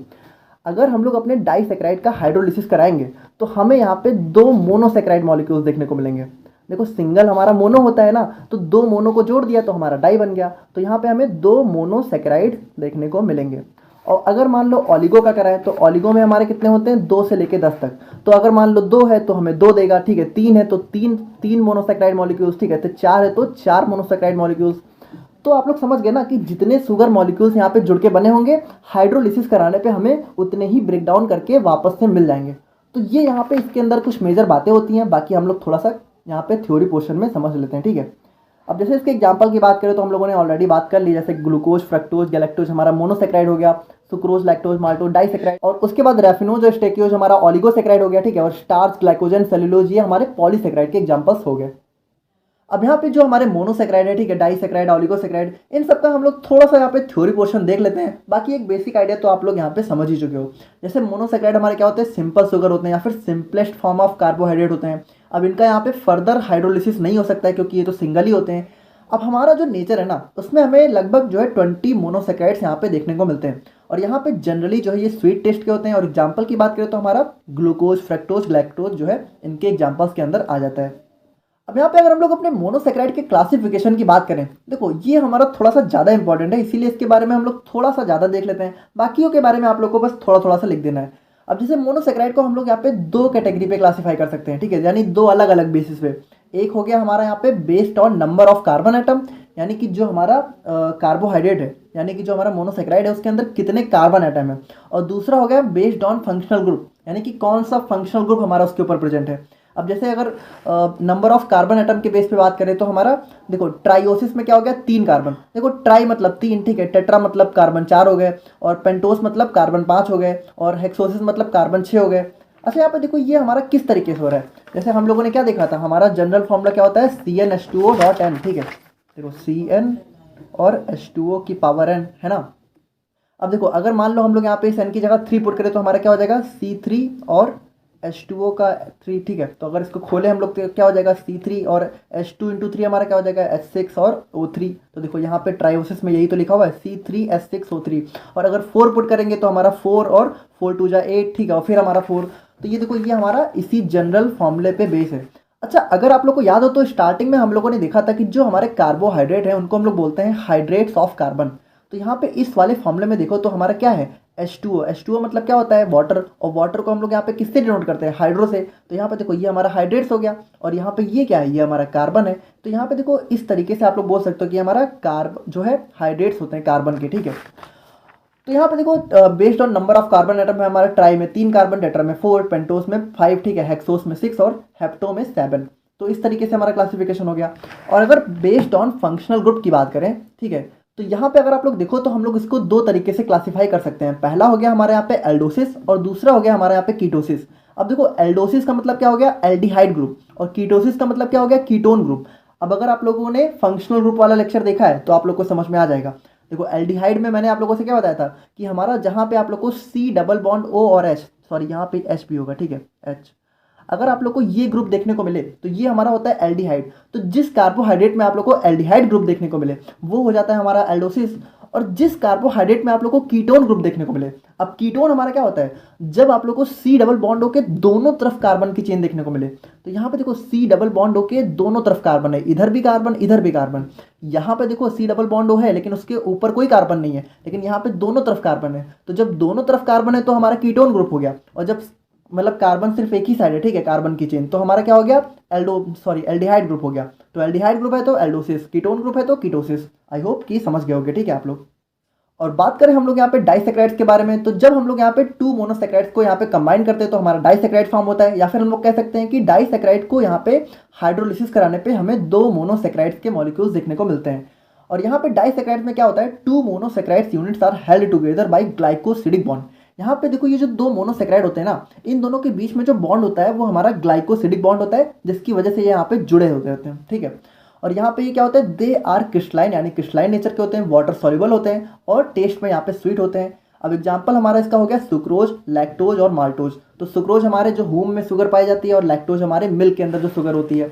अगर हम लोग अपने डाइसेक्राइड का हाइड्रोलिसिस कराएंगे तो हमें यहाँ पे 2 मोनोसेक्राइड मॉलिक्यूल्स देखने को मिलेंगे। देखो सिंगल हमारा मोनो होता है ना, तो 2 मोनो को जोड़ दिया तो हमारा डाई बन गया, तो यहाँ पे हमें 2 मोनोसेक्राइड देखने को मिलेंगे। और अगर मान लो ऑलिगो का कराएं तो ऑलिगो में हमारे कितने होते हैं, 2 से लेके 10 तक, तो अगर मान लो 2 है तो हमें 2 देगा, ठीक है, 3 है तो 3 मोनोसेक्राइड मॉलिक्यूल्स, ठीक है, तो 4 है तो 4 मोनोसेक्राइड मॉलिक्यूल्स। तो आप लोग समझ गए ना कि जितने शुगर मॉलिक्यूल्स यहाँ पे जुड़ के बने होंगे, हाइड्रोलिसिस कराने पे हमें उतने ही ब्रेक डाउन करके वापस से मिल जाएंगे। तो ये यहाँ पे इसके अंदर कुछ मेजर बातें होती हैं, बाकी हम लोग थोड़ा सा यहाँ पे थ्योरी पोर्शन में समझ लेते हैं, ठीक है। अब जैसे इसके एग्जांपल की बात करें तो हम लोगों ने ऑलरेडी बात कर ली, जैसे ग्लूकोज, फ्रक्टोज, गैलेक्टोज हमारा मोनोसेक्राइड हो गया, सुक्रोज, लैक्टोज, माल्टोज डाइसेक्राइड, और उसके बाद रैफिनोज और स्टेकियोज हमारा ऑलिगोसेक्राइड हो गया, ठीक है। और स्टार्च, ग्लाइकोजन, सेलुलोज ये हमारे पॉलीसेक्राइड के एग्जांपल्स हो गए। अब यहाँ पे जो हमारे मोनोसेक्राइड है, ठीक है, डाइसेक्राइड, ऑलिगोसेक्राइड, इन सब का हम लोग थोड़ा सा यहाँ पे थ्योरी पोर्शन देख लेते हैं। बाकी एक बेसिक आइडिया तो आप लोग यहाँ पे समझ ही चुके हो। जैसे मोनोसेक्राइड हमारे क्या होते हैं, सिंपल शुगर होते हैं या फिर सिंपलेस्ट फॉर्म ऑफ कार्बोहाइड्रेट होते हैं। अब इनका यहाँ पे फर्दर हाइड्रोलिसिस नहीं हो सकता है क्योंकि ये तो सिंगल ही होते हैं। अब हमारा जो नेचर है ना, उसमें हमें लगभग जो है 20 मोनोसेक्राइड्स यहाँ पे देखने को मिलते हैं। और यहाँ पे जनरली जो है ये स्वीट टेस्ट के होते हैं। और एग्जाम्पल की बात करें तो हमारा ग्लूकोज, फ्रक्टोज, लैक्टोज जो है इनके एग्जाम्पल्स के अंदर आ जाता है। अब यहाँ पे अगर हम लोग अपने मोनोसेक्राइड के क्लासिफिकेशन की बात करें, देखो ये हमारा थोड़ा सा ज़्यादा इंपॉर्टेंट है, इसीलिए इसके बारे में हम लोग थोड़ा सा ज़्यादा देख लेते हैं। बाकियों के बारे में आप लोग को बस थोड़ा थोड़ा सा लिख देना है। अब जैसे मोनोसेक्राइड को हम लोग यहाँ पे दो कैटेगरी पे क्लासीफाई कर सकते हैं, ठीक है, यानी दो अलग अलग बेसिस पे। एक हो गया हमारा यहाँ पे based on number of carbon atom, यानी कि जो हमारा कार्बोहाइड्रेट है, यानी कि जो हमारा मोनोसेक्राइड है उसके अंदर कितने कार्बन एटम है। और दूसरा हो गया बेस्ड ऑन फंक्शनल ग्रुप, यानी कि कौन सा फंक्शनल ग्रुप हमारा उसके ऊपर प्रेजेंट है। अब जैसे अगर नंबर ऑफ कार्बन एटम के बेस पे बात करें तो हमारा देखो ट्राइओसिस में क्या हो गया, 3 कार्बन। देखो ट्राई मतलब 3, ठीक है, टेट्रा मतलब कार्बन 4 हो गए, और पेंटोस मतलब कार्बन 5 हो गए, और हेक्सोसिस मतलब कार्बन 6 हो गए। अच्छा यहाँ पे देखो ये हमारा किस तरीके से हो रहा है। जैसे हम लोगों ने क्या देखा था, हमारा जनरल फॉर्मूला क्या होता है, CnH2O.n, ठीक है। देखो Cn और H2O की पावर n है ना। अब देखो अगर मान लो हम लोग यहाँ पे इस n की जगह 3 पुट करें तो हमारा क्या हो जाएगा, C3 और H2O का 3, ठीक है। तो अगर इसको खोले हम लोग तो क्या हो जाएगा, C3 और H2 इंटू 3 हमारा क्या हो जाएगा, H6 और O3। तो देखो यहाँ पे ट्राइओसिस में यही तो लिखा हुआ है, C3H6O3। और अगर 4 पुट करेंगे तो हमारा 4 और 4 2 जा 8, ठीक है, और फिर हमारा 4। तो ये देखो ये हमारा इसी जनरल फॉर्मूले पे बेस है। अच्छा अगर आप लोग को याद हो तो स्टार्टिंग में हम लोगों ने देखा था कि जो हमारे कार्बोहाइड्रेट है उनको हम लोग बोलते हैं हाइड्रेट्स ऑफ कार्बन। तो यहाँ पे इस वाले फॉर्मूले में देखो तो हमारा क्या है, H2O मतलब क्या होता है, वाटर। और वाटर को हम लोग यहाँ पे किससे डिनोट करते हैं, हाइड्रो से। तो यहाँ पे देखो ये हमारा हाइड्रेट्स हो गया, और यहाँ पे ये क्या है, ये हमारा कार्बन है। तो यहाँ पे देखो इस तरीके से आप लोग बोल सकते हो कि हमारा कार्ब जो है हाइड्रेट्स होते हैं कार्बन के, ठीक है। तो यहाँ पे देखो based on number of carbon atom है, हमारा ट्राई में 3 कार्बन, टेट्रा में 4, पेंटोस में 5, ठीक है, हेक्सोस में 6 और हेप्टो में 7। तो इस तरीके से हमारा क्लासिफिकेशन हो गया। और अगर बेस्ड ऑन फंक्शनल ग्रुप की बात करें, ठीक है, तो यहाँ पे अगर आप लोग देखो तो हम लोग इसको दो तरीके से क्लासिफाई कर सकते हैं। पहला हो गया हमारे यहाँ पे एल्डोसिस, और दूसरा हो गया हमारे यहाँ पे कीटोसिस। अब देखो एल्डोसिस का मतलब क्या हो गया, एल्डिहाइड ग्रुप, और कीटोसिस का मतलब क्या हो गया, कीटोन ग्रुप। अब अगर आप लोगों ने फंक्शनल ग्रुप वाला लेक्चर देखा है तो आप लोग को समझ में आ जाएगा। देखो एल्डिहाइड में मैंने आप लोगों से क्या बताया था कि हमारा जहाँ पे आप लोग को C डबल बॉन्ड O और H, सॉरी यहाँ पे H भी होगा, ठीक है, H, अगर आप लोग को ये ग्रुप देखने को मिले तो ये हमारा होता है एल्डिहाइड। तो जिस कार्बोहाइड्रेट में आप लोग को एल्डिहाइड ग्रुप देखने को मिले वो हो जाता है हमारा एल्डोसिस। और जिस कार्बोहाइड्रेट में आप लोग को कीटोन ग्रुप देखने को मिले, अब कीटोन हमारा क्या होता है, जब आप लोग को C डबल बॉन्ड के दोनों तरफ कार्बन की चेन देखने को मिले। तो यहाँ पे देखो C डबल बॉन्ड के दोनों तरफ कार्बन है, इधर भी कार्बन इधर भी कार्बन। यहाँ पे देखो C डबल बॉन्ड है लेकिन उसके ऊपर कोई कार्बन नहीं है, लेकिन यहाँ पे दोनों तरफ कार्बन है। तो जब दोनों तरफ कार्बन है तो हमारा कीटोन ग्रुप हो गया। और जब मतलब कार्बन सिर्फ एक ही साइड है, ठीक है, कार्बन की चेन, तो हमारा क्या हो गया, एल्डिहाइड ग्रुप हो गया। तो एल्डिहाइड ग्रुप है तो एल्डोसिस, कीटोन ग्रुप है तो कीटोसिस। आई होप कि समझ गए होगे, ठीक है आप लोग। और बात करें हम लोग यहाँ पे डाइसेक्राइड्स के बारे में, तो जब हम लोग यहाँ पे 2 मोनोसेक्राइड्स को यहाँ पे कंबाइन करते हैं तो हमारा डाइसेक्राइड फॉर्म होता है। या फिर हम लोग कह सकते हैं कि डाइसेक्राइड को यहाँ पे हाइड्रोलिसिस कराने पे हमें 2 मोनोसेक्राइड्स के मॉलिक्यूल्स देखने को मिलते हैं। और यहाँ पे डाइसेक्राइड में क्या होता है, 2 monosaccharides units are held together by glycosidic bond. यहाँ पे देखो ये जो 2 मोनोसेक्राइड होते हैं ना, इन दोनों के बीच में जो बॉन्ड होता है वो हमारा ग्लाइकोसिडिक बॉन्ड होता है, जिसकी वजह से ये यहाँ पे जुड़े होते हैं, ठीक है। और यहाँ पे ये क्या होता है, दे आर क्रिस्टलाइन, यानी क्रिस्टलाइन नेचर के होते हैं, वाटर सॉल्युबल होते हैं, और टेस्ट में यहाँ पे स्वीट होते हैं। अब एग्जांपल हमारा इसका हो गया सुक्रोज, लैक्टोज और माल्टोज। तो सुक्रोज हमारे जो होम में शुगर पाई जाती है, और लैक्टोज हमारे मिल्क के अंदर जो शुगर होती है।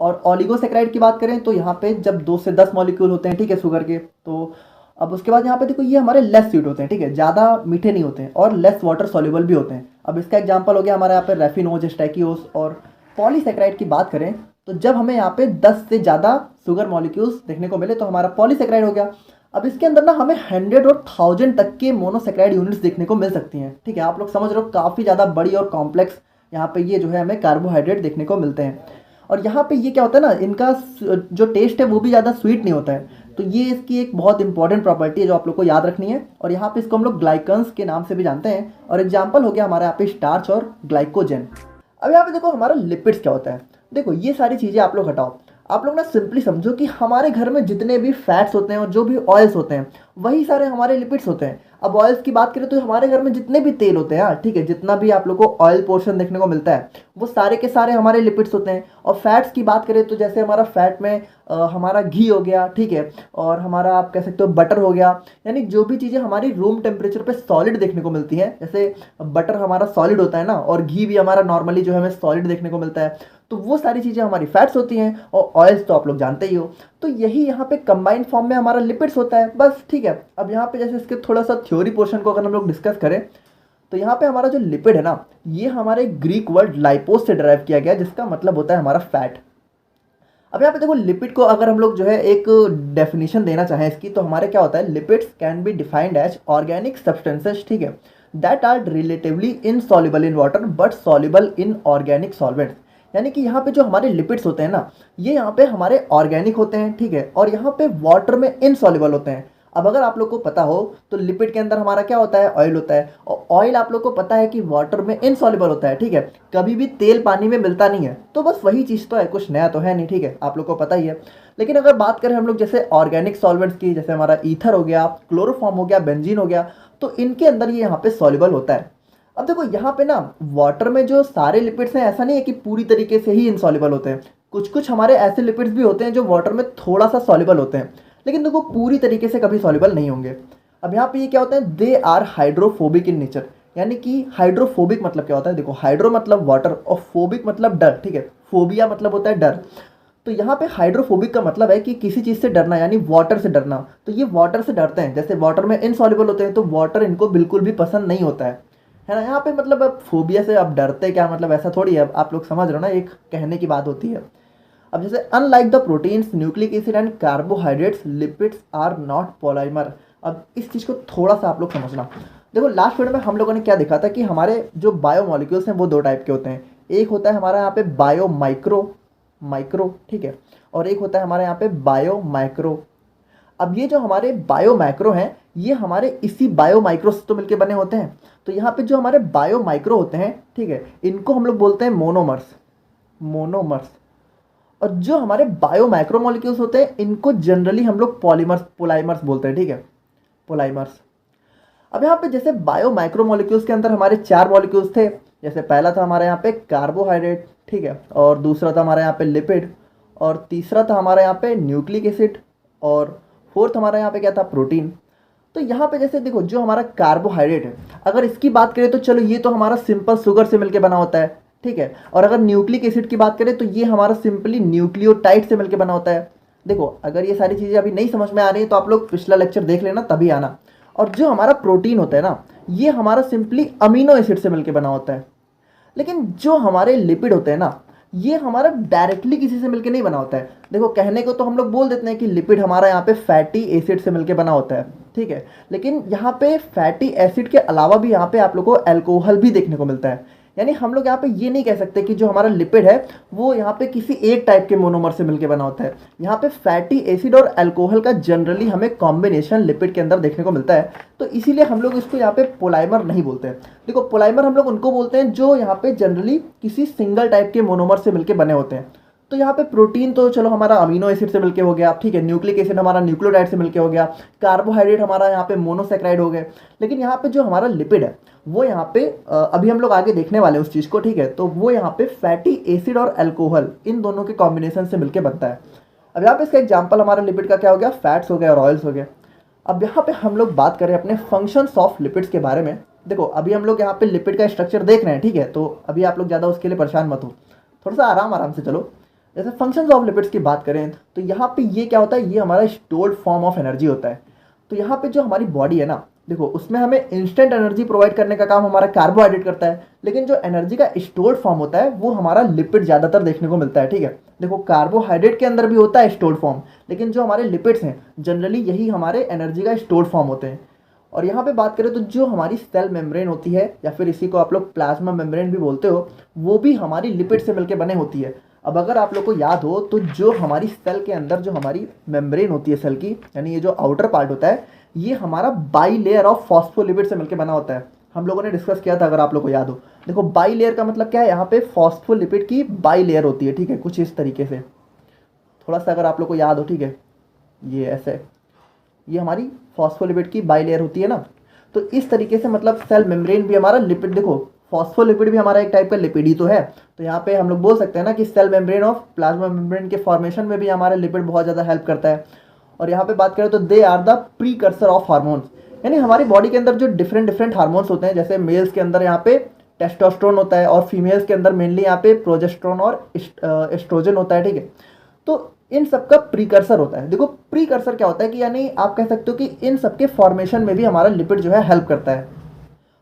और ऑलिगोसेक्राइड की बात करें तो यहाँ पे जब 2 से 10 मॉलिक्यूल होते हैं, ठीक है, शुगर के। तो अब उसके बाद यहाँ पे देखो ये हमारे लेस स्वीट होते हैं, ठीक है, ज़्यादा मीठे नहीं होते हैं, और लेस वाटर सॉल्युबल भी होते हैं। अब इसका एग्जांपल हो गया हमारे यहाँ पे रैफिनोज, स्टैकियोस। और पॉलीसेक्राइड की बात करें तो जब हमें यहाँ पे 10 से ज़्यादा शुगर मॉलिक्यूल्स देखने को मिले तो हमारा पॉलीसेक्राइड हो गया। अब इसके अंदर ना हमें 100 और 1000 तक के मोनोसेक्राइड यूनिट्स देखने को मिल सकती हैं, ठीक है। आप लोग समझ रहे हो काफ़ी ज़्यादा बड़ी और कॉम्प्लेक्स यहाँ पे ये जो है हमें कार्बोहाइड्रेट देखने को मिलते हैं। और यहाँ पे ये क्या होता है ना, इनका जो टेस्ट है वो भी ज़्यादा स्वीट नहीं होता है। तो ये इसकी एक बहुत इंपॉर्टेंट प्रॉपर्टी है जो आप लोग को याद रखनी है। और यहाँ पे इसको हम लोग ग्लाइकन्स के नाम से भी जानते हैं। और एग्जाम्पल हो गया हमारे यहाँ पे स्टार्च और ग्लाइकोजन। अब यहाँ पे देखो हमारा लिपिड्स क्या होता है। देखो ये सारी चीज़ें आप लोग हटाओ, आप लोग ना सिंपली समझो कि हमारे घर में जितने भी फैट्स होते हैं और जो भी ऑयल्स होते हैं वही सारे हमारे लिपिड्स होते हैं। अब ऑयल्स की बात करें तो हमारे घर में जितने भी तेल होते हैं, हाँ ठीक है, जितना भी आप लोग को ऑयल पोर्शन देखने को मिलता है वो सारे के सारे हमारे लिपिड्स होते हैं। और फैट्स की बात करें तो जैसे हमारा फैट में हमारा घी हो गया, ठीक है, और हमारा आप कह सकते हो बटर हो गया, यानी जो भी चीज़ें हमारी रूम टेम्परेचर पे सॉलिड देखने को मिलती हैं, जैसे बटर हमारा सॉलिड होता है ना, और घी भी हमारा नॉर्मली जो है हमें सॉलिड देखने को मिलता है, तो वो सारी चीज़ें हमारी फैट्स होती हैं। और ऑयल्स तो आप लोग जानते ही हो, तो यही यहाँ पे कंबाइंड फॉर्म में हमारा लिपिड्स होता है बस, ठीक है। अब यहाँ पे जैसे इसके थोड़ा सा थ्योरी पोर्शन को अगर हम लोग डिस्कस करें तो यहाँ पे हमारा जो लिपिड है ना, ये हमारे ग्रीक वर्ड लाइपोस से डिराइव किया गया, जिसका मतलब होता है हमारा फैट। अब यहाँ पे देखो लिपिड को अगर हम लोग जो है एक डेफिनेशन देना चाहें इसकी, तो हमारे क्या होता है, lipids can be defined as organic substances, ठीक है, that are relatively insoluble in water but soluble in organic solvents. यानी कि यहाँ पे जो हमारे लिपिड्स होते हैं ना, ये यहाँ पे हमारे ऑर्गेनिक होते हैं, ठीक है, और यहाँ पे वाटर में इनसॉल्युबल होते हैं। अब अगर आप लोग को पता हो तो लिपिड के अंदर हमारा क्या होता है, ऑयल होता है, और ऑयल आप लोग को पता है कि वाटर में इनसॉल्युबल होता है, ठीक है, कभी भी तेल पानी में मिलता नहीं है। तो बस वही चीज़ तो है, कुछ नया तो है नहीं, ठीक है, आप लोग को पता ही है। लेकिन अगर बात करें हम लोग जैसे ऑर्गेनिक सॉल्वेंट्स की, जैसे हमारा ईथर हो गया, क्लोरोफॉर्म हो गया, बेंजीन हो गया, तो इनके अंदर ये यहाँ पे सॉल्युबल होता है। अब देखो यहाँ पे ना वाटर में जो सारे लिपिड्स हैं, ऐसा नहीं है कि पूरी तरीके से ही इनसॉल्युबल होते हैं, कुछ कुछ हमारे ऐसे लिपिड्स भी होते हैं जो वाटर में थोड़ा सा सॉल्युबल होते हैं, लेकिन देखो पूरी तरीके से कभी सॉल्युबल नहीं होंगे। अब यहाँ पे ये क्या होता है, they are hydrophobic in nature. यानी कि हाइड्रोफोबिक मतलब क्या होता है, देखो हाइड्रो मतलब वाटर और फोबिक मतलब डर, ठीक है, फोबिया मतलब होता है डर। तो यहाँ पे हाइड्रोफोबिक का मतलब है कि किसी चीज़ से डरना, यानी वाटर से डरना। तो ये वाटर से डरते हैं, जैसे वाटर में इनसॉल्युबल होते हैं तो वाटर इनको बिल्कुल भी पसंद नहीं होता है ना। यहाँ पे मतलब अब फोबिया से अब डरते क्या, मतलब ऐसा थोड़ी है, आप लोग समझ रहे हो ना, एक कहने की बात होती है। अब जैसे unlike the proteins, nucleic acid and carbohydrates, lipids are not polymer. अब इस चीज़ को थोड़ा सा आप लोग समझना। देखो लास्ट वीडियो में हम लोगों ने क्या देखा था कि हमारे जो बायोमोलिक्यूल्स हैं वो दो टाइप के होते हैं। एक होता है हमारा यहाँ पे बायो माइक्रो, ठीक है, और एक होता है हमारे यहाँ पे बायो माइक्रो। अब ये जो हमारे बायो माइक्रो हैं, ये हमारे इसी बायो माइक्रो से तो मिलके बने होते हैं। तो यहाँ पे जो हमारे बायो माइक्रो होते हैं, ठीक है, इनको हम लोग बोलते हैं मोनोमर्स। और जो हमारे बायो माइक्रो मॉलिक्यूल्स होते हैं इनको जनरली हम लोग पोलाइमर्स बोलते हैं, ठीक है, पोलाइमर्स। अब यहाँ पे जैसे बायो माइक्रो मॉलिक्यूल्स के अंदर हमारे 4 मॉलिक्यूल्स थे। जैसे पहला था हमारे यहाँ पे कार्बोहाइड्रेट, ठीक है, और दूसरा था हमारे यहाँ पे लिपिड, और तीसरा था हमारे यहाँ पे न्यूक्लिक एसिड, और फोर्थ हमारे यहाँ पे क्या था, प्रोटीन। तो यहाँ पे जैसे देखो जो हमारा कार्बोहाइड्रेट है, अगर इसकी बात करें तो चलो ये तो हमारा सिंपल शुगर से मिलकर बना होता है, ठीक है, और अगर न्यूक्लिक एसिड की बात करें तो ये हमारा सिंपली न्यूक्लियोटाइड से मिलकर बना होता है। देखो अगर ये सारी चीज़ें अभी नहीं समझ में आ रही है तो आप लोग पिछला लेक्चर देख लेना तभी आना। और जो हमारा प्रोटीन होता है ना, ये हमारा सिंपली अमीनो एसिड से मिलकर बना होता है। लेकिन जो हमारे लिपिड होते हैं ना, ये हमारा डायरेक्टली किसी से मिलकर नहीं बना होता है। देखो कहने को तो हम लोग बोल देते हैं कि लिपिड हमारा यहाँ पे फैटी एसिड से मिलकर बना होता है, ठीक है, लेकिन यहाँ पे फैटी एसिड के अलावा भी यहाँ पे आप लोग को अल्कोहल भी देखने को मिलता है। यानी हम लोग यहाँ पे ये नहीं कह सकते कि जो हमारा लिपिड है वो यहाँ पे किसी एक टाइप के मोनोमर से मिलकर बना होता है। यहाँ पे फैटी एसिड और अल्कोहल का जनरली हमें कॉम्बिनेशन लिपिड के अंदर देखने को मिलता है, तो इसीलिए हम लोग इसको यहाँ पे पोलाइमर नहीं बोलते हैं। देखो पोलाइमर हम लोग उनको बोलते हैं जो यहाँ पे जनरली किसी सिंगल टाइप के मोनोमर से मिलकर बने होते हैं। तो यहाँ पे प्रोटीन तो चलो हमारा अमीनो एसिड से मिलके हो गया, ठीक है, न्यूक्लिक एसिड हमारा न्यूक्लियोटाइड से मिलके हो गया, कार्बोहाइड्रेट हमारा यहाँ पे मोनोसेक्राइड हो गए। लेकिन यहाँ पे जो हमारा लिपिड है वो यहाँ पे अभी हम लोग आगे देखने वाले हैं उस चीज़ को, ठीक है, तो वो यहाँ पे फैटी एसिड और अल्कोहल इन दोनों के कॉम्बिनेशन से मिलकर बनता है। अब यहाँ पे इसका एग्जाम्पल हमारा लिपिड का क्या हो गया, फैट्स हो गया और ऑयल्स हो गए। अब यहाँ पे हम लोग बात करें अपने फंक्शंस ऑफ लिपिड्स के बारे में। देखो अभी हम लोग यहाँ पे लिपिड का स्ट्रक्चर देख रहे हैं, ठीक है, तो अभी आप लोग ज़्यादा उसके लिए परेशान मत हो, थोड़ा सा आराम से चलो। जैसे फंक्शंस ऑफ लिपिड्स की बात करें तो यहाँ पे ये क्या होता है, ये हमारा स्टोर्ड फॉर्म ऑफ एनर्जी होता है। तो यहाँ पे जो हमारी बॉडी है ना, देखो उसमें हमें इंस्टेंट एनर्जी प्रोवाइड करने का काम हमारा कार्बोहाइड्रेट करता है, लेकिन जो एनर्जी का स्टोर्ड फॉर्म होता है वो हमारा लिपिड ज़्यादातर देखने को मिलता है, ठीक है। देखो कार्बोहाइड्रेट के अंदर भी होता है स्टोर्ड फॉर्म, लेकिन जो हमारे लिपिड्स हैं जनरली यही हमारे एनर्जी का स्टोर्ड फॉर्म होते हैं। और यहाँ पे बात करें तो जो हमारी सेल मेम्ब्रेन होती है, या फिर इसी को आप लोग प्लाज्मा मेम्ब्रेन भी बोलते हो, वो भी हमारी लिपिड से मिलकर बने होती है। अब अगर आप लोग को याद हो तो जो हमारी सेल के अंदर जो हमारी मेम्ब्रेन होती है सेल की, यानी ये जो आउटर पार्ट होता है, ये हमारा बाई लेयर ऑफ फॉस्फोलिपिड से मिलकर बना होता है। हम लोगों ने डिस्कस किया था, अगर आप लोग को याद हो। देखो बाई लेयर का मतलब क्या है, यहाँ पे फॉस्फोलिपिड की बाई लेयर होती है, ठीक है, कुछ इस तरीके से, थोड़ा सा अगर आप लोग को याद हो, ठीक है, ये ऐसे, ये हमारी फॉस्फोलिपिड की बाई लेयर होती है ना। तो इस तरीके से मतलब सेल मेम्ब्रेन भी हमारा लिपिड, देखो फॉस्फोलिपिड भी हमारा एक टाइप का लिपिड ही तो है। तो यहाँ पे हम लोग बोल सकते हैं ना कि cell membrane of plasma membrane के फॉर्मेशन में भी हमारा लिपिड बहुत ज़्यादा हेल्प करता है। और यहाँ पे बात करें तो they are the precursor of hormones, यानी हमारी बॉडी के अंदर जो डिफरेंट डिफरेंट हार्मोन्स होते हैं, जैसे मेल्स के अंदर यहाँ पे टेस्टोस्टेरोन होता है और फीमेल्स के अंदर मेनली यहाँ पे प्रोजेस्टेरोन और एस्ट्रोजन होता है, ठीक है। तो इन सब का प्रीकर्सर होता है। देखो प्रीकर्सर क्या होता है कि यानी आप कह सकते हो कि इन सब के फॉर्मेशन में भी हमारा लिपिड जो है हेल्प करता है।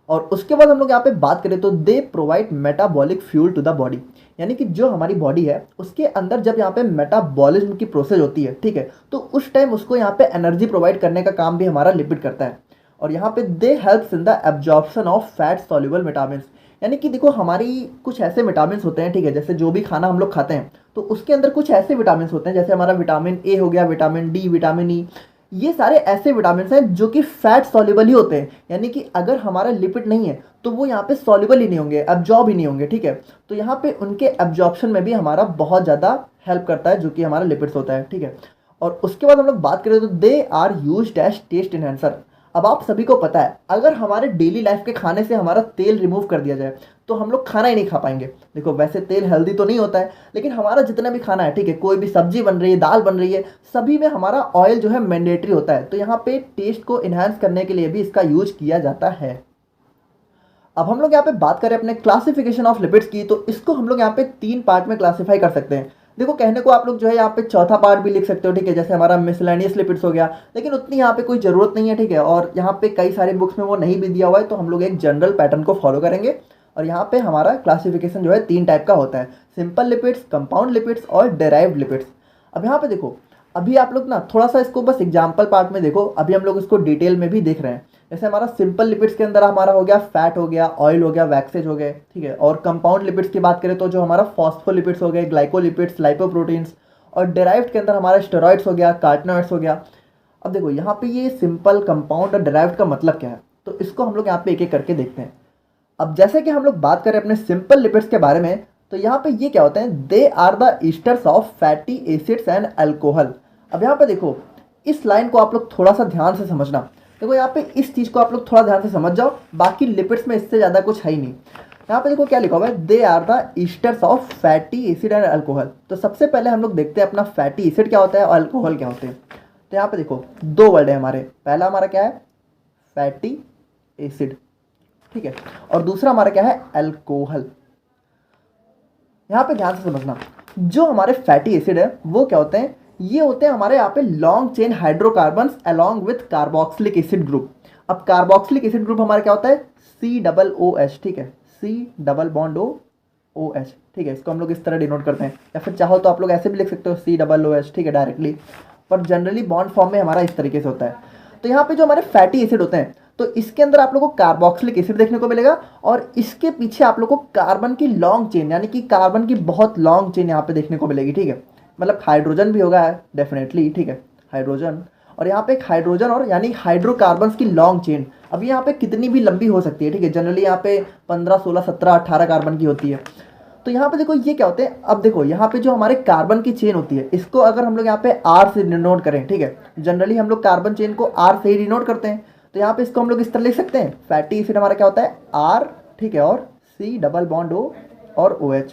और उसके बाद हम लोग यहाँ पे बात करें तो they provide metabolic fuel to the body, यानी कि जो हमारी बॉडी है उसके अंदर जब यहाँ पे मेटाबॉलिज्म की प्रोसेस होती है, ठीक है, तो उस टाइम उसको यहाँ पे एनर्जी प्रोवाइड करने का काम भी हमारा लिपिड करता है। और यहाँ पे दे helps in the absorption of fat soluble vitamin, यानी कि देखो हमारी कुछ ऐसे विटामिन होते हैं, ठीक है, जैसे जो भी खाना हम लोग खाते हैं तो उसके अंदर कुछ ऐसे विटामिन होते हैं, जैसे हमारा विटामिन ए हो गया, विटामिन डी, विटामिन ई, ये सारे ऐसे विटामिन हैं जो कि फैट सॉल्युबल ही होते हैं, यानी कि अगर हमारा लिपिड नहीं है तो वो यहाँ पे सॉल्युबल ही नहीं होंगे, एब्जॉर्ब ही नहीं होंगे, ठीक है। तो यहाँ पे उनके एब्जॉर्प्शन में भी हमारा बहुत ज़्यादा हेल्प करता है, जो कि हमारा लिपिड्स होता है, ठीक है। और उसके बाद हम लोग बात करें तो they are used as taste enhancer. अब आप सभी को पता है अगर हमारे डेली लाइफ के खाने से हमारा तेल रिमूव कर दिया जाए तो हम लोग खाना ही नहीं खा पाएंगे। देखो वैसे तेल हेल्दी तो नहीं होता है, लेकिन हमारा जितना भी खाना है, ठीक है, कोई भी सब्जी बन रही है, दाल बन रही है, सभी में हमारा ऑयल जो है मैंडेटरी होता है। तो यहाँ पे टेस्ट को इन्हांस करने के लिए भी इसका यूज किया जाता है। अब हम लोग यहाँ पे बात करें अपने क्लासिफिकेशन ऑफ लिपिड्स की, तो इसको हम लोग यहाँ पे 3 पार्ट में क्लासीफाई कर सकते हैं। देखो कहने को आप लोग जो है यहाँ पे चौथा पार्ट भी लिख सकते हो, ठीक है, जैसे हमारा मिसलेनियस लिपिड्स हो गया, लेकिन उतनी यहाँ पे कोई ज़रूरत नहीं है, ठीक है। और यहाँ पे कई सारी बुक्स में वो नहीं भी दिया हुआ है, तो हम लोग एक जनरल पैटर्न को फॉलो करेंगे। और यहाँ पे हमारा क्लासिफिकेशन जो है 3 टाइप का होता है, सिंपल लिपिड्स, कंपाउंड लिपिड्स और डेराइव्ड लिपिड्स। अब यहाँ पे देखो, अभी आप लोग ना थोड़ा सा इसको बस एग्जाम्पल पार्ट में देखो, अभी हम लोग इसको डिटेल में भी देख रहे हैं। जैसे हमारा सिंपल लिपिड्स के अंदर हमारा हो गया फैट हो गया, ऑयल हो गया, वैक्सेज हो गए, ठीक है। और कंपाउंड लिपिड्स की बात करें तो जो हमारा फॉस्फोलिपिड्स हो गए, ग्लाइकोलिपिड्स, लाइपोप्रोटीन्स, और डेराइव्ड के अंदर हमारा स्टेरॉइड्स हो गया, कार्टिनॉइड्स हो गया। अब देखो यहाँ पे ये सिंपल, कंपाउंड और डेराइव्ड का मतलब क्या है, तो इसको हम लोग यहाँ पे एक एक करके देखते हैं। अब जैसे कि हम लोग बात करें अपने सिंपल लिपिड्स के बारे में, तो यहाँ पे ये क्या होते हैं, they are the esters of fatty acids and alcohol. अब यहाँ पे देखो इस लाइन को आप लोग थोड़ा सा ध्यान से समझना। देखो यहाँ पे इस चीज़ को आप लोग थोड़ा ध्यान से समझ जाओ, बाकी लिपिड्स में इससे ज़्यादा कुछ है ही नहीं। यहाँ पे देखो क्या लिखा हुआ है, they are the esters of fatty acid and alcohol. तो सबसे पहले हम लोग देखते हैं अपना फैटी एसिड क्या होता है और अल्कोहल क्या होते हैं। तो यहाँ पे देखो 2 वर्ड है हमारे, पहला हमारा क्या है, फैटी एसिड, ठीक है, और दूसरा हमारा क्या है, अल्कोहल। यहाँ पे ध्यान से समझना, जो हमारे फैटी एसिड है वो क्या होते हैं, ये होते हैं हमारे यहाँ पे long chain hydrocarbons along with carboxylic acid group. अब कार्बोक्सिलिक एसिड ग्रुप हमारा क्या होता है, COOH, ठीक है, COOH, ठीक है। इसको हम लोग इस तरह डिनोट करते हैं, या फिर चाहो तो आप लोग ऐसे भी लिख सकते हो COOH, ठीक है, डायरेक्टली, पर जनरली बॉन्ड फॉर्म में हमारा इस तरीके से होता है। तो यहाँ पे जो हमारे फैटी एसिड होते हैं, तो इसके अंदर आप लोगों को कार्बोक्सिलिक एसिड देखने को मिलेगा, और इसके पीछे आप लोगों को कार्बन की लॉन्ग चेन, यानी कि कार्बन की बहुत लॉन्ग चेन यहाँ पे देखने को मिलेगी, ठीक है। मतलब हाइड्रोजन भी होगा डेफिनेटली, ठीक है, हाइड्रोजन, और यहाँ पे एक हाइड्रोजन और यानी हाइड्रोकार्बन्स की लॉन्ग चेन। अब यहाँ पे कितनी भी लंबी हो सकती है, ठीक है, जनरली यहाँ पे 15, 16, 17, 18 कार्बन की होती है। तो यहाँ पे देखो ये क्या होते हैं, अब देखो यहाँ पे जो हमारे कार्बन की चेन होती है, इसको अगर हम लोग यहाँ पे R से डिनोट करें, ठीक है, जनरली हम लोग कार्बन चेन को R से ही डिनोट करते हैं। तो यहाँ पे इसको हम लोग इस तरह लिख सकते हैं, फैटी एसिड हमारा क्या होता है, R, ठीक है, और C+O और OH।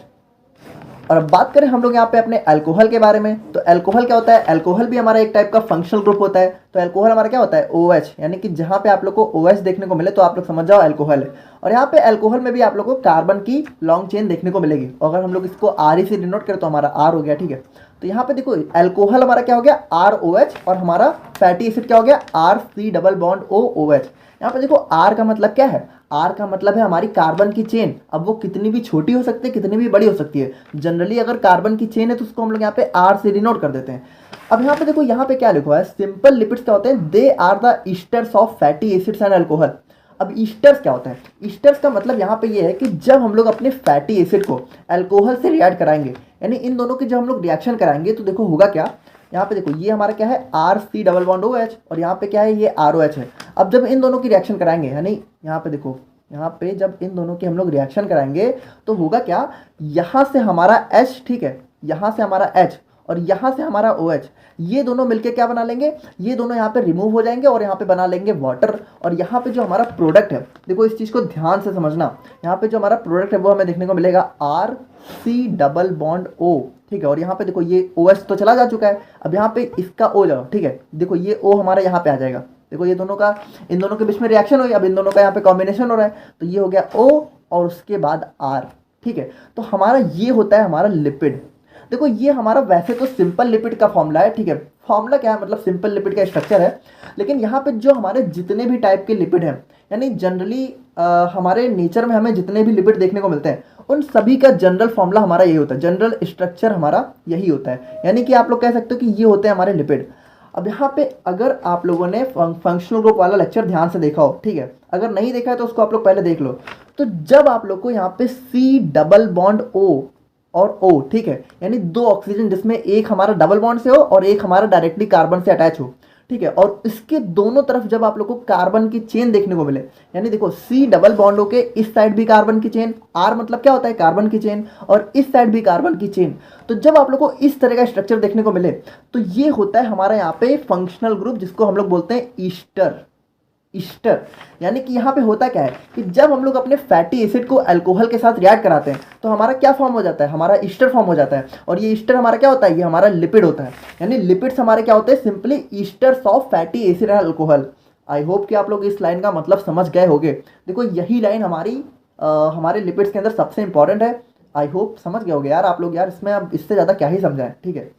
और अब बात करें हम लोग यहाँ पे अपने अल्कोहल के बारे में, तो अल्कोहल क्या होता है, अल्कोहल भी हमारा एक टाइप का फंक्शनल ग्रुप होता है। तो अल्कोहल हमारा क्या होता है, OH, यानी कि जहाँ पे आप लोग को OH देखने को मिले तो आप लोग समझ जाओ अल्कोहल है। और यहाँ पे अल्कोहल में भी आप लोग को कार्बन की लॉन्ग चेन देखने को मिलेगी, और अगर हम लोग इसको RE से डिनोट करें तो हमारा R हो गया, ठीक है। तो यहाँ पे देखो अल्कोहल हमारा क्या हो गया, ROH, और हमारा फैटी एसिड क्या हो गया, RC+OOH। यहाँ पे देखो R का मतलब क्या है, R का मतलब है हमारी कार्बन की चेन। अब वो कितनी भी छोटी हो सकती है, कितनी भी बड़ी हो सकती है। जनरली अगर कार्बन की चेन है तो उसको हम लोग यहाँ पे R से डिनोट कर देते हैं। अब यहाँ पे देखो यहाँ पे क्या लिखा है, सिंपल लिपिड्स क्या होते हैं, they are the esters of fatty acids and alcohol. अब ईस्टर्स क्या होता है? ईस्टर्स का मतलब यहाँ पे ये है कि जब हम लोग अपने फैटी एसिड को अल्कोहल से रिएक्ट कराएंगे, यानी इन दोनों की जब हम लोग रिएक्शन कराएंगे तो देखो होगा क्या, यहाँ पे देखो ये हमारा क्या है RC डबल बॉन्ड OH और यहाँ पे क्या है ये ROH है। अब जब इन दोनों की रिएक्शन कराएंगे, यानी यहाँ पे देखो, यहाँ पे जब इन दोनों की हम लोग रिएक्शन कराएंगे तो होगा क्या, यहाँ से हमारा H, ठीक है, यहाँ से हमारा H और यहाँ से हमारा OH, ये दोनों मिलके क्या बना लेंगे, ये दोनों यहाँ पे रिमूव हो जाएंगे और यहाँ पे बना लेंगे वाटर। और यहाँ पे जो हमारा प्रोडक्ट है, देखो इस चीज़ को ध्यान से समझना, यहाँ पे जो हमारा प्रोडक्ट है वो हमें देखने को मिलेगा RC डबल बॉन्ड O, ठीक है, और यहाँ पे देखो ये OH तो चला जा चुका है, अब यहाँ पे इसका O जाओ, ठीक है, देखो ये O हमारा यहाँ पे आ जाएगा, देखो ये दोनों का, इन दोनों के बीच में रिएक्शन हुई, अब इन दोनों का यहाँ पे कॉम्बिनेशन हो रहा है, तो ये हो गया O और उसके बाद R, ठीक है। तो हमारा ये होता है हमारा लिपिड। देखो ये हमारा वैसे तो सिंपल लिपिड का फॉर्मूला है, ठीक है, फॉर्मूला क्या है, मतलब सिंपल लिपिड का स्ट्रक्चर है, लेकिन यहाँ पे जो हमारे जितने भी टाइप के लिपिड हैं, यानी जनरली हमारे नेचर में हमें जितने भी लिपिड देखने को मिलते हैं उन सभी का जनरल फॉर्मूला हमारा यही होता है, जनरल स्ट्रक्चर हमारा यही होता है, यानी कि आप लोग कह सकते हो कि ये होते हैं हमारे लिपिड। अब यहाँ पे अगर आप लोगों ने फंक्शनल ग्रुप वाला लेक्चर ध्यान से देखा हो, ठीक है, अगर नहीं देखा है तो उसको आप लोग पहले देख लो, तो जब आप लोग को यहाँ पे C डबल बॉन्ड O और O, ठीक है, यानी दो ऑक्सीजन जिसमें एक हमारा डबल बॉन्ड से हो और एक हमारा डायरेक्टली कार्बन से अटैच हो, ठीक है, और इसके दोनों तरफ जब आप लोग को कार्बन की चेन देखने को मिले, यानी देखो C डबल बॉन्ड के इस साइड भी कार्बन की चेन, R मतलब क्या होता है कार्बन की चेन, और इस साइड भी कार्बन की चेन, तो जब आप लोग को इस तरह का स्ट्रक्चर देखने को मिले तो ये होता है हमारा यहाँ पे फंक्शनल ग्रुप, जिसको हम लोग बोलते हैं ईस्टर। ईस्टर यानी कि यहाँ पे होता क्या है कि जब हम लोग अपने फैटी एसिड को अल्कोहल के साथ रिएक्ट कराते हैं तो हमारा क्या फॉर्म हो जाता है, हमारा ईस्टर फॉर्म हो जाता है, और ये ईस्टर हमारा क्या होता है, ये हमारा लिपिड होता है, यानी लिपिड्स हमारे क्या होते हैं, simply esters of fatty acid and alcohol. I hope कि आप लोग इस लाइन का मतलब समझ गए होंगे। देखो यही लाइन हमारे लिपिड्स के अंदर सबसे इंपॉर्टेंट है। आई होप समझ गए होगे यार आप लोग, यार इसमें अब इससे ज़्यादा क्या ही समझाएं, ठीक है।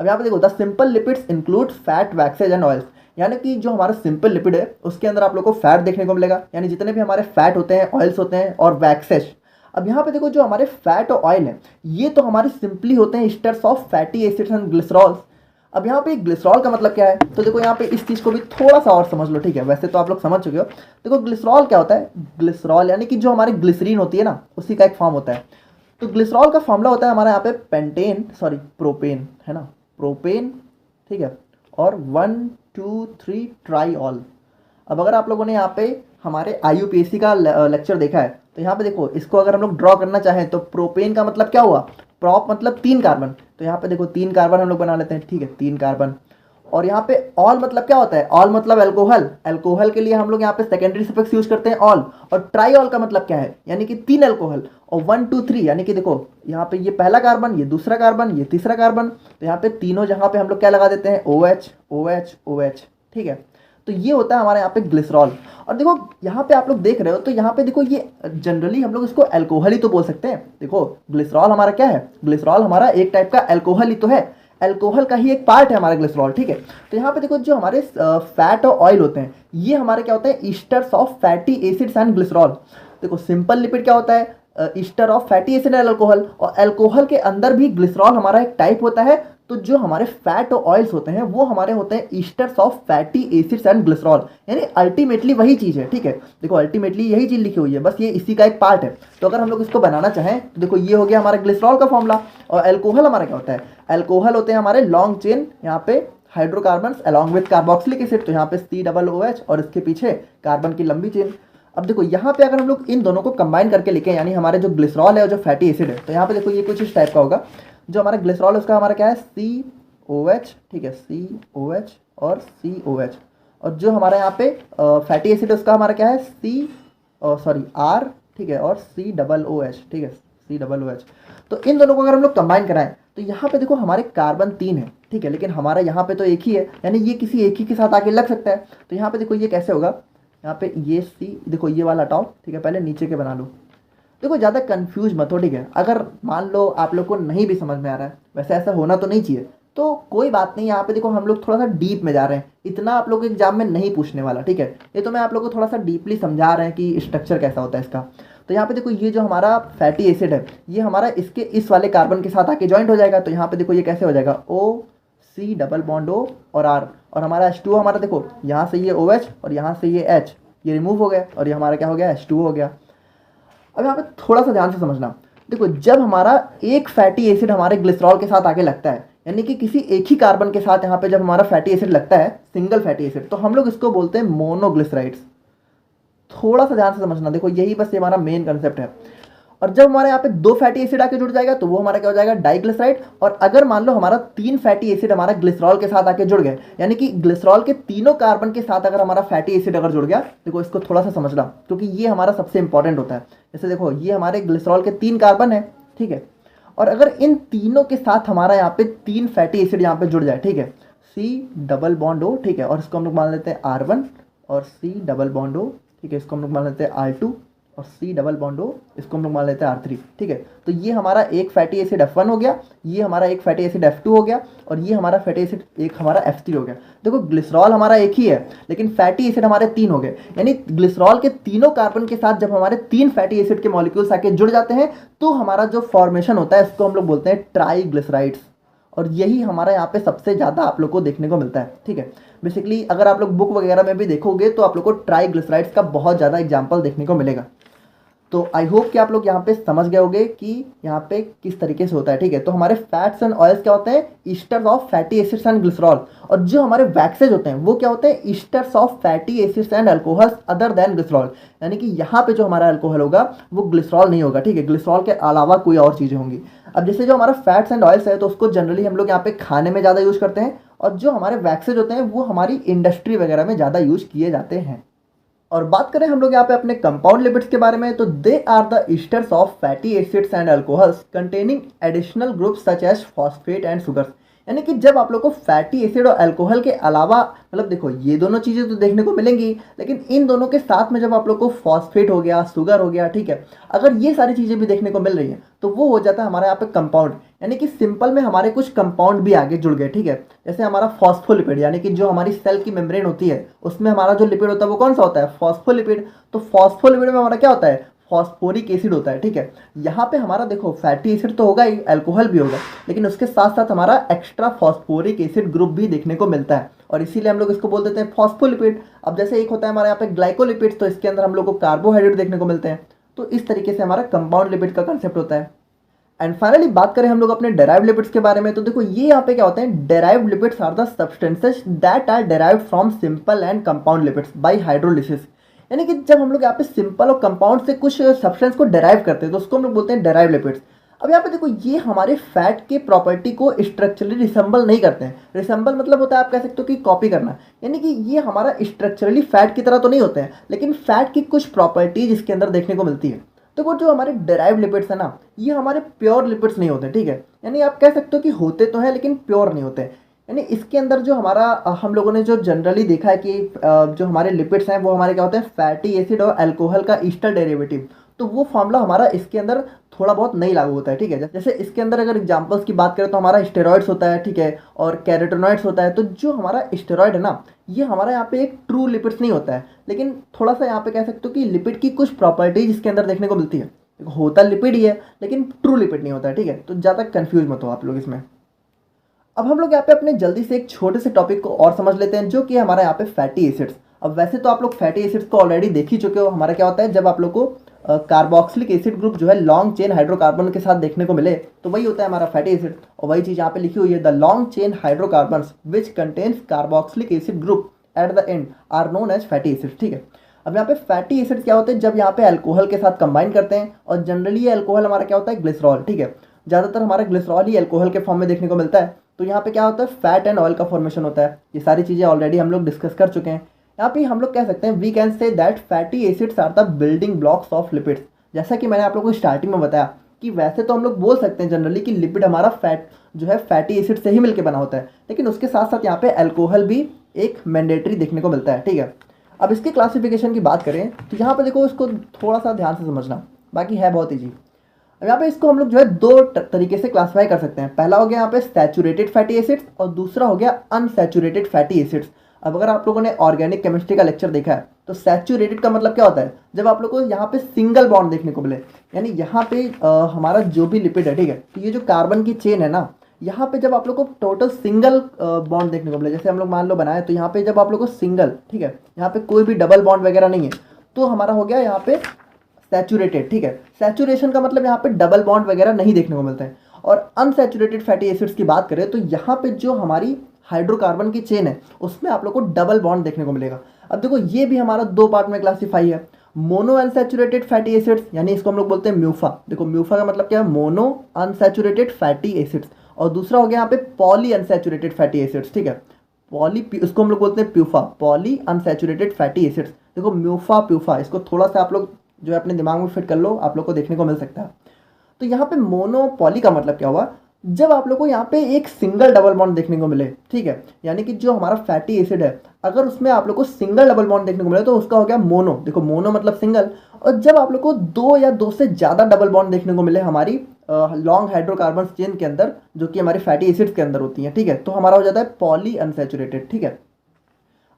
अब यहाँ पे देखो the simple lipids include fat, waxes and oils, यानी कि जो हमारा सिंपल लिपिड है उसके अंदर आप लोग को फैट देखने को मिलेगा, यानी जितने भी हमारे फैट होते हैं, ऑयल्स होते हैं और वैक्सेज। अब यहाँ पे देखो जो हमारे फैट और ऑयल है ये तो हमारे सिंपली होते हैं esters of fatty acids and glycerols. अब यहाँ पे ग्लिसरॉल का मतलब क्या है, तो देखो यहाँ पे इस चीज़ को भी थोड़ा सा और समझ लो, ठीक है, वैसे तो आप लोग समझ चुके हो। देखो ग्लिसरॉल क्या होता है, ग्लिसरॉल यानी कि जो हमारी ग्लिसरीन होती है ना उसी का एक फॉर्म होता है। तो ग्लिसरॉल का फॉर्मूला होता है हमारा यहाँ पे प्रोपेन है ना, प्रोपेन, ठीक है, और 1 2 3 ट्राईऑल। अब अगर आप लोगों ने यहाँ पे हमारे IUPAC का लेक्चर देखा है तो यहाँ पे देखो इसको अगर हम लोग ड्रॉ करना चाहें तो प्रोपेन का मतलब क्या हुआ, प्रॉप मतलब 3 कार्बन, तो यहाँ पे देखो 3 कार्बन हम लोग बना लेते हैं, ठीक है, 3 कार्बन। और यहाँ पे ऑल मतलब क्या होता है, ऑल मतलब अल्कोहल, अल्कोहल के लिए हम लोग यहाँ पे सेकेंडरी सफिक्स यूज करते हैं ऑल। और ट्राईऑल का मतलब क्या है, यानी कि 3 अल्कोहल, और 1 2 3 यानी कि देखो यहाँ पे ये पहला कार्बन, ये दूसरा कार्बन, ये तीसरा कार्बन, तो यहाँ पे तीनों जहाँ पे हम लोग क्या लगा देते हैं OH OH OH, ठीक है। तो ये होता है हमारे यहाँ पे ग्लिसरॉल। और देखो यहाँ पे आप लोग देख रहे हो तो यहाँ पे देखो ये जनरली हम लोग इसको अल्कोहल ही तो बोल सकते हैं। देखो ग्लिसरॉल हमारा क्या है, ग्लिसरॉल हमारा एक टाइप का अल्कोहल ही तो है, अल्कोहल का ही एक पार्ट है हमारा ग्लिसरॉल, ठीक है। तो यहाँ पे देखो जो हमारे फैट और ऑयल होते हैं ये हमारे क्या होते हैं, esters of fatty acids and glycerol. देखो सिंपल लिपिड क्या होता है, ester of fatty acid and alcohol, और अल्कोहल के अंदर भी ग्लिसरॉल हमारा एक टाइप होता है। तो जो हमारे फैट और ऑयल्स होते हैं वो हमारे होते हैं esters of fatty acids and glycerol, यानी अल्टीमेटली वही चीज़ है, ठीक है। देखो अल्टीमेटली यही चीज़ लिखी हुई है, बस ये इसी का एक पार्ट है। तो अगर हम लोग इसको बनाना चाहें तो देखो ये हो गया हमारा ग्लिसरॉल का फॉर्मूला। और अल्कोहल हमारा क्या होता है, अल्कोहल होते हैं हमारे लॉन्ग चेन यहाँ पे hydrocarbons along with carboxylic acid, तो यहाँ पे COOH और इसके पीछे कार्बन की लंबी चेन। अब देखो यहाँ पे अगर हम लोग इन दोनों को कंबाइन करके लिखें, यानी हमारे जो ग्लिसरॉल है और जो फैटी एसिड है, तो यहाँ पे देखो ये कुछ इस टाइप का होगा। जो हमारा ग्लिसरॉल है उसका हमारा क्या है COH, ठीक है, COH और COH। और जो हमारा यहाँ पे फैटी एसिड है उसका हमारा क्या है R, ठीक है, और COOH, ठीक है, COOH। तो इन दोनों को अगर हम लोग कंबाइन कराएं तो यहाँ पे देखो हमारे कार्बन 3 है, ठीक है, लेकिन हमारा यहाँ पे तो एक ही है, यानी ये किसी एक ही के साथ आके लग सकता है। तो यहाँ पे देखो ये कैसे होगा, यहाँ पे ये देखो ये वाला हटाओ, ठीक है, पहले नीचे के बना लो। देखो ज़्यादा कंफ्यूज मत हो, ठीक है। अगर मान लो आप लोग को नहीं भी समझ में आ रहा है, वैसे ऐसा होना तो नहीं चाहिए, तो कोई बात नहीं। यहाँ पे देखो हम लोग थोड़ा सा डीप में जा रहे हैं, इतना आप लोग एग्जाम में नहीं पूछने वाला, ठीक है। ये तो मैं आप लोग को थोड़ा सा डीपली समझा रहे हैं कि स्ट्रक्चर कैसा होता है इसका। तो यहाँ पे देखो ये जो हमारा फैटी एसिड है ये हमारा इसके इस वाले कार्बन के साथ आके ज्वाइंट हो जाएगा। तो यहाँ पे देखो ये कैसे हो जाएगा OC डबल बॉन्ड O और R, और हमारा H2O हमारा देखो यहाँ से ये OH और यहाँ से ये H, ये रिमूव हो गया और ये हमारा क्या हो गया, H2O हो गया। अब यहाँ पे थोड़ा सा ध्यान से समझना, देखो जब हमारा एक फैटी एसिड हमारे ग्लिसरॉल के साथ आके लगता है, यानी कि किसी एक ही कार्बन के साथ यहाँ पे जब हमारा फैटी एसिड लगता है, सिंगल फैटी एसिड, तो हम लोग इसको बोलते हैं मोनोग्लिसराइड्स। थोड़ा सा ध्यान से समझना, देखो यही बस ये हमारा मेन कंसेप्ट है। और जब हमारे यहाँ पे दो फैटी एसिड आके जुड़ जाएगा तो वो हमारा क्या हो जाएगा, डाइग्लिसराइड। और अगर मान लो हमारा तीन फैटी एसिड हमारा ग्लिसरॉल के साथ आके जुड़ गए, यानी कि ग्लिसरॉल के तीनों कार्बन के साथ अगर हमारा फैटी एसिड अगर जुड़ गया, देखो इसको थोड़ा सा समझना क्योंकि ये हमारा सबसे इंपॉर्टेंट होता है। जैसे देखो ये हमारे ग्लिसरॉल के 3 कार्बन है, ठीक है, और अगर इन तीनों के साथ हमारा यहाँ पे 3 फैटी एसिड यहाँ पे जुड़ जाए, ठीक है, C डबल बॉन्ड O, ठीक है, और इसको हम लोग मान लेते हैं R1 और C डबल बॉन्ड O, ठीक है, इसको हम लोग मान लेते हैं R2 और C डबल बॉन्ड O, इसको हम लोग मान लेते हैं R3, ठीक है। तो ये हमारा एक फैटी एसिड F1 हो गया, ये हमारा एक फैटी एसिड F2 हो गया और ये हमारा फैटी एसिड एक हमारा F3 हो गया। देखो ग्लिसरॉल हमारा एक ही है लेकिन फैटी एसिड हमारे 3 हो गए, यानी ग्लिसरॉल के तीनों कार्बन के साथ जब हमारे 3 फैटी एसिड के मॉलिक्यूल्स आके जुड़ जाते हैं तो हमारा जो फॉर्मेशन होता है इसको हम लोग बोलते हैं ट्राइग्लिसराइड्स। और यही हमारा यहाँ पे सबसे ज़्यादा आप लोग को देखने को मिलता है, ठीक है। बेसिकली अगर आप लोग बुक वगैरह में भी देखोगे तो आप लोग को ट्राइग्लिसराइड्स का बहुत ज़्यादा एग्जाम्पल देखने को मिलेगा। तो आई होप कि आप लोग यहाँ पे समझ गए होंगे कि यहाँ पे किस तरीके से होता है, ठीक है। तो हमारे फैट्स एंड ऑयल्स क्या होते हैं, esters of fatty acids and glycerol, और जो हमारे वैक्सेज होते हैं वो क्या होते हैं, esters of fatty acids and alcohols other than glycerol. यानी कि यहाँ पे जो हमारा अल्कोहल होगा वो ग्लिसरॉल नहीं होगा, ठीक है, ग्लिसरॉल के अलावा कोई और चीज़ें होंगी। अब जैसे जो हमारा फैट्स एंड ऑयल्स है तो उसको जनरली हम लोग यहाँ पे खाने में ज़्यादा यूज़ करते हैं, और जो हमारे वैक्सेज होते हैं वो हमारी इंडस्ट्री वगैरह में ज़्यादा यूज़ किए जाते हैं। और बात करें हम लोग यहाँ पे अपने कंपाउंड लिपिड्स के बारे में, तो they are the esters of fatty acids and alcohols containing additional groups such as phosphate and sugars. यानी कि जब आप लोग को फैटी एसिड और अल्कोहल के अलावा, मतलब देखो ये दोनों चीज़ें तो देखने को मिलेंगी, लेकिन इन दोनों के साथ में जब आप लोग को फॉस्फेट हो गया, शुगर हो गया, ठीक है, अगर ये सारी चीज़ें भी देखने को मिल रही हैं तो वो हो जाता है हमारे यहाँ पे कंपाउंड। यानी कि सिंपल में हमारे कुछ कंपाउंड भी आगे जुड़ गए, ठीक है। जैसे हमारा फॉस्फोलिपिड, यानी कि जो हमारी सेल की मेम्ब्रेन होती है उसमें हमारा जो लिपिड होता है वो कौन सा होता है, फॉस्फोलिपिड। तो फॉस्फोलिपिड में हमारा क्या होता है, फॉस्फोरिक एसिड होता है, ठीक है। यहाँ पे हमारा देखो फैटी एसिड तो होगा ही, अल्कोहल भी होगा, लेकिन उसके साथ साथ हमारा एक्स्ट्रा फॉस्फोरिक एसिड ग्रुप भी देखने को मिलता है और इसीलिए हम लोग इसको बोल देते हैं फॉस्फोलिपिड। अब जैसे एक होता है हमारे यहाँ पे ग्लाइकोलिपिड, तो इसके अंदर हम लोग को कार्बोहाइड्रेट देखने को मिलते हैं। तो इस तरीके से हमारा कंपाउंड लिपिड का कंसेप्ट होता है। एंड फाइनली बात करें हम लोग अपने डेराइव्ड लिपिड्स के बारे में, तो देखो ये यहाँ पे क्या होते हैं, derived lipids are the substances that are derived from simple and compound lipids by hydrolysis. यानी कि जब हम लोग यहाँ पे सिंपल और कंपाउंड से कुछ सब्सटेंस को डेराइव करते हैं तो उसको हम लोग बोलते हैं डेराइव्ड लिपिड्स। अब यहाँ पे देखो ये हमारे फैट के प्रॉपर्टी को स्ट्रक्चरली रिसेंबल नहीं करते हैं। रिसेंबल मतलब होता है, आप कह सकते हो कि कॉपी करना, यानी कि ये हमारा स्ट्रक्चरली फैट की तरह तो नहीं होते हैं, लेकिन फैट की कुछ प्रॉपर्टीज इसके अंदर देखने को मिलती है। तो वो जो हमारे डेराइव्ड लिपिड्स है ना, ये हमारे प्योर लिपिड्स नहीं होते, ठीक है। यानी आप कह सकते हो कि होते तो हैं लेकिन प्योर नहीं होते। यानी इसके अंदर जो हमारा हम लोगों ने जो जनरली देखा है कि जो हमारे लिपिड्स हैं वो हमारे क्या होते हैं, फैटी एसिड और अल्कोहल का ईस्टर डेरिवेटिव। तो वो फॉर्मूला हमारा इसके अंदर थोड़ा बहुत नहीं लागू होता है, ठीक है। जैसे इसके अंदर अगर एग्जांपल्स की बात करें तो हमारा स्टेरॉइड्स होता है, ठीक है, और कैरोटेनॉइड्स होता है। तो जो हमारा स्टेरॉइड है ना, ये हमारा यहाँ पे एक ट्रू लिपिड्स नहीं होता है, लेकिन थोड़ा सा यहाँ पे कह सकते हो कि लिपिड की कुछ प्रॉपर्टीज इसके अंदर देखने को मिलती है। होता लिपिड ही है लेकिन ट्रू लिपिड नहीं होता है, ठीक है। तो ज़्यादा कन्फ्यूज मत हो आप लोग इसमें। अब हम लोग यहाँ पे अपने जल्दी से एक छोटे से टॉपिक को और समझ लेते हैं, जो कि हमारा यहाँ पे फैटी एसिड्स। अब वैसे तो आप लोग फैटी एसिड्स को ऑलरेडी देख ही चुके हो। हमारा क्या होता है, जब आप लोग को कार्बोक्सिलिक एसिड ग्रुप जो है लॉन्ग चेन हाइड्रोकार्बन के साथ देखने को मिले तो वही होता है हमारा फैटी एसिड। और वही चीज़ यहाँ पे लिखी हुई है, the long chain hydrocarbon which contains carboxylic acid group at the end are known as fatty acid, ठीक है। अब यहाँ पे फैटी एसिड क्या होते हैं, जब यहाँ पे अल्कोहल के साथ कंबाइन करते हैं, और जनरली ये अल्कोहल हमारा क्या होता है, ग्लिसरॉल, ठीक है। ज़्यादातर हमारा ग्लिसरॉल ही अल्कोहल के फॉर्म में देखने को मिलता है। तो यहाँ पे क्या होता है, फैट एंड ऑयल का फॉर्मेशन होता है। ये सारी चीज़ें ऑलरेडी हम लोग डिस्कस कर चुके हैं। यहाँ पे हम लोग कह सकते हैं, we can say that fatty acids are the building blocks of lipids. जैसा कि मैंने आप लोगों को स्टार्टिंग में बताया कि वैसे तो हम लोग बोल सकते हैं जनरली कि लिपिड हमारा फैट जो है फैटी एसिड से ही मिलकर बना होता है, लेकिन उसके साथ साथ यहाँ पे अल्कोहल भी एक मैंडेटरी देखने को मिलता है, ठीक है। अब इसके क्लासिफिकेशन की बात करें तो यहाँ पे देखो इसको थोड़ा सा ध्यान से समझना, बाकी है बहुत ईजी। अब यहाँ पे इसको हम लोग जो है दो तरीके से क्लासिफाई कर सकते हैं। पहला हो गया यहाँ पे सैचुरेटेड फैटी एसिड्स और दूसरा हो गया अनसैचुरेटेड फैटी एसिड्स। अब अगर आप लोगों ने ऑर्गेनिक केमिस्ट्री का लेक्चर देखा है तो सैचुरेटेड का मतलब क्या होता है, जब आप लोग को यहाँ पे सिंगल बॉन्ड देखने को मिले, यानी यहाँ पे हमारा जो भी लिपिड है, ठीक है, तो ये जो कार्बन की चेन है ना, यहाँ पे जब आप लोग को टोटल सिंगल बॉन्ड देखने को मिले, जैसे हम लोग मान लो बनाए, तो यहाँ पे जब आप लोग को सिंगल, ठीक है, यहाँ पे कोई भी डबल बॉन्ड वगैरह नहीं है, तो हमारा हो गया यहाँ पे सैचुरेटेड, ठीक है। सैचुरेशन का मतलब यहाँ पे डबल बॉन्ड वगैरह नहीं देखने को मिलते हैं। और अनसैचुरेटेड फैटी एसिड्स की बात करें तो यहाँ पे जो हमारी हाइड्रोकार्बन की चेन है उसमें आप लोग को डबल बॉन्ड देखने को मिलेगा। अब देखो ये भी हमारा दो पार्ट में क्लासीफाई है, मोनो अनसैचुरेटेड फैटी एसिड्स, यानी इसको हम लोग बोलते हैं म्यूफा। देखो म्यूफा का मतलब क्या है, मोनो अनसैचुरेटेड फैटी एसिड्स, और दूसरा हो गया यहाँ पे पॉली अनसैचुरेटेड फैटी एसिड्स, ठीक है। इसको हम लोग बोलते हैं PUFA, poly unsaturated fatty acids. देखो म्यूफा प्यूफा, इसको थोड़ा सा आप लोग जो है अपने दिमाग में फिट कर लो, आप लोग को देखने को मिल सकता है। तो यहाँ पे मोनो पॉली का मतलब क्या हुआ, जब आप लोग को यहाँ पे एक सिंगल डबल बॉन्ड देखने को मिले, ठीक है, यानी कि जो हमारा फैटी एसिड है अगर उसमें आप लोग को सिंगल डबल बॉन्ड देखने को मिले तो उसका हो गया मोनो। देखो मोनो मतलब सिंगल, और जब आप लोग को दो या दो से ज़्यादा डबल बॉन्ड देखने को मिले हमारी लॉन्ग हाइड्रोकार्बन चेन के अंदर, जो कि हमारी फैटी एसिड्स के अंदर होती हैं, ठीक है, तो हमारा हो जाता है पॉली अनसैचुरेटेड, ठीक है।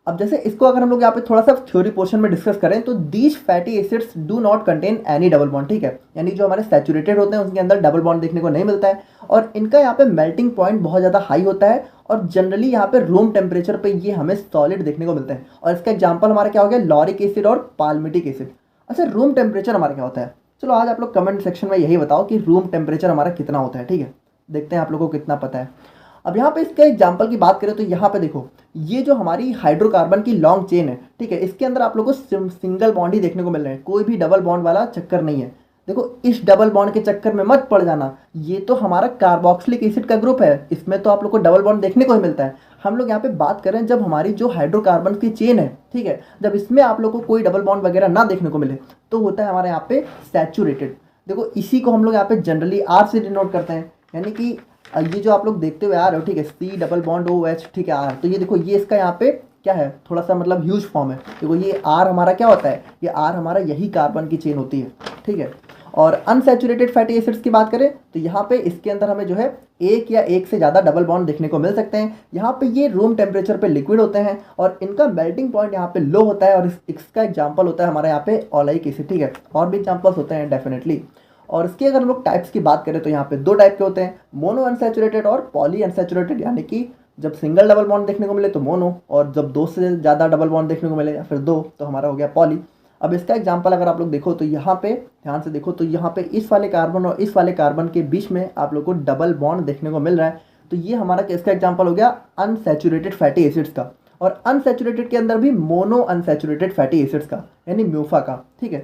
अब जैसे इसको अगर हम लोग यहाँ पे थोड़ा सा थ्योरी पोर्शन में डिस्कस करें तो these fatty acids do not contain any double bond, ठीक है, यानी जो हमारे सैचुरेटेड होते हैं उसके अंदर डबल बॉन्ड देखने को नहीं मिलता है, और इनका यहाँ पे मेल्टिंग पॉइंट बहुत ज़्यादा हाई होता है, और जनरली यहाँ पे रूम टेम्परेचर पे ये हमें सॉलिड देखने को मिलते हैं। और इसका एग्जाम्पल हमारा क्या हो गया, लॉरिक एसिड और पाल्मिटिक एसिड। अच्छा, रूम टेम्परेचर हमारा क्या होता है, चलो आज आप लोग कमेंट सेक्शन में यही बताओ कि रूम टेम्परेचर हमारा कितना होता है, ठीक है, देखते हैं आप लोगों को कितना पता है। अब यहाँ पे इसके एग्जाम्पल की बात करें तो यहाँ पे देखो ये जो हमारी हाइड्रोकार्बन की लॉन्ग चेन है, ठीक है, इसके अंदर आप लोगों को सिंगल बॉन्ड ही देखने को मिल रहे हैं, कोई भी डबल बॉन्ड वाला चक्कर नहीं है। देखो इस डबल बॉन्ड के चक्कर में मत पड़ जाना, ये तो हमारा कार्बोक्सिलिक एसिड का ग्रुप है, इसमें तो आप लोग को डबल बॉन्ड देखने को ही मिलता है। हम लोग यहाँ पे बात करें जब हमारी जो हाइड्रोकार्बन की चेन है, ठीक है, जब इसमें आप लोग को कोई डबल बॉन्ड वगैरह ना देखने को मिले तो होता है हमारे यहाँ पे सैचुरेटेड। देखो इसी को हम लोग यहाँ पे जनरली आर से डिनोट करते हैं, यानी कि ये जो आप लोग देखते हुए आ रहे हो, ठीक है, C double bond O H, ठीक है, आर, तो ये देखो ये इसका यहाँ पे क्या है, थोड़ा सा मतलब ह्यूज फॉर्म है। देखो ये आर हमारा क्या होता है, ये आर हमारा यही कार्बन की चेन होती है, ठीक है। और अनसैचुरेटेड फैटी एसिड्स की बात करें तो यहाँ पे इसके अंदर हमें जो है एक या एक से ज़्यादा डबल बॉन्ड देखने को मिल सकते हैं। यहाँ पे ये रूम टेम्परेचर पे लिक्विड होते हैं और इनका मेल्टिंग पॉइंट यहाँ पे लो होता है, और इसका एग्जाम्पल होता है हमारे यहाँ पे ओलेइक एसिड, ठीक है, और भी एग्जाम्पल्स होते हैं डेफिनेटली। और इसके अगर हम लोग टाइप्स की बात करें तो यहाँ पे दो टाइप के होते हैं, मोनो अनसैचुरेटेड और पॉली अनसैचुरेटेड, यानी कि जब सिंगल डबल बॉन्ड देखने को मिले तो मोनो, और जब दो से ज़्यादा डबल बॉन्ड देखने को मिले या फिर दो तो हमारा हो गया पॉली। अब इसका एग्जांपल अगर आप लोग देखो तो यहाँ पे ध्यान से देखो तो यहाँ पे इस वाले कार्बन और इस वाले कार्बन के बीच में आप लोग को डबल बॉन्ड देखने को मिल रहा है, तो ये हमारा इसका एग्जांपल हो गया अनसैचुरेटेड फैटी एसिड्स का। और अनसैचुरेटेड के अंदर भी मोनो अनसैचुरेटेड फैटी एसिड्स का, यानी म्यूफा का, ठीक है।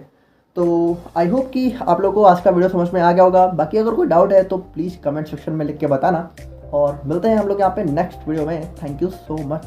तो आई होप कि आप लोगों को आज का वीडियो समझ में आ गया होगा। बाकी अगर कोई डाउट है तो प्लीज़ कमेंट सेक्शन में लिख के बताना, और मिलते हैं हम लोग यहाँ पे नेक्स्ट वीडियो में। Thank you so much.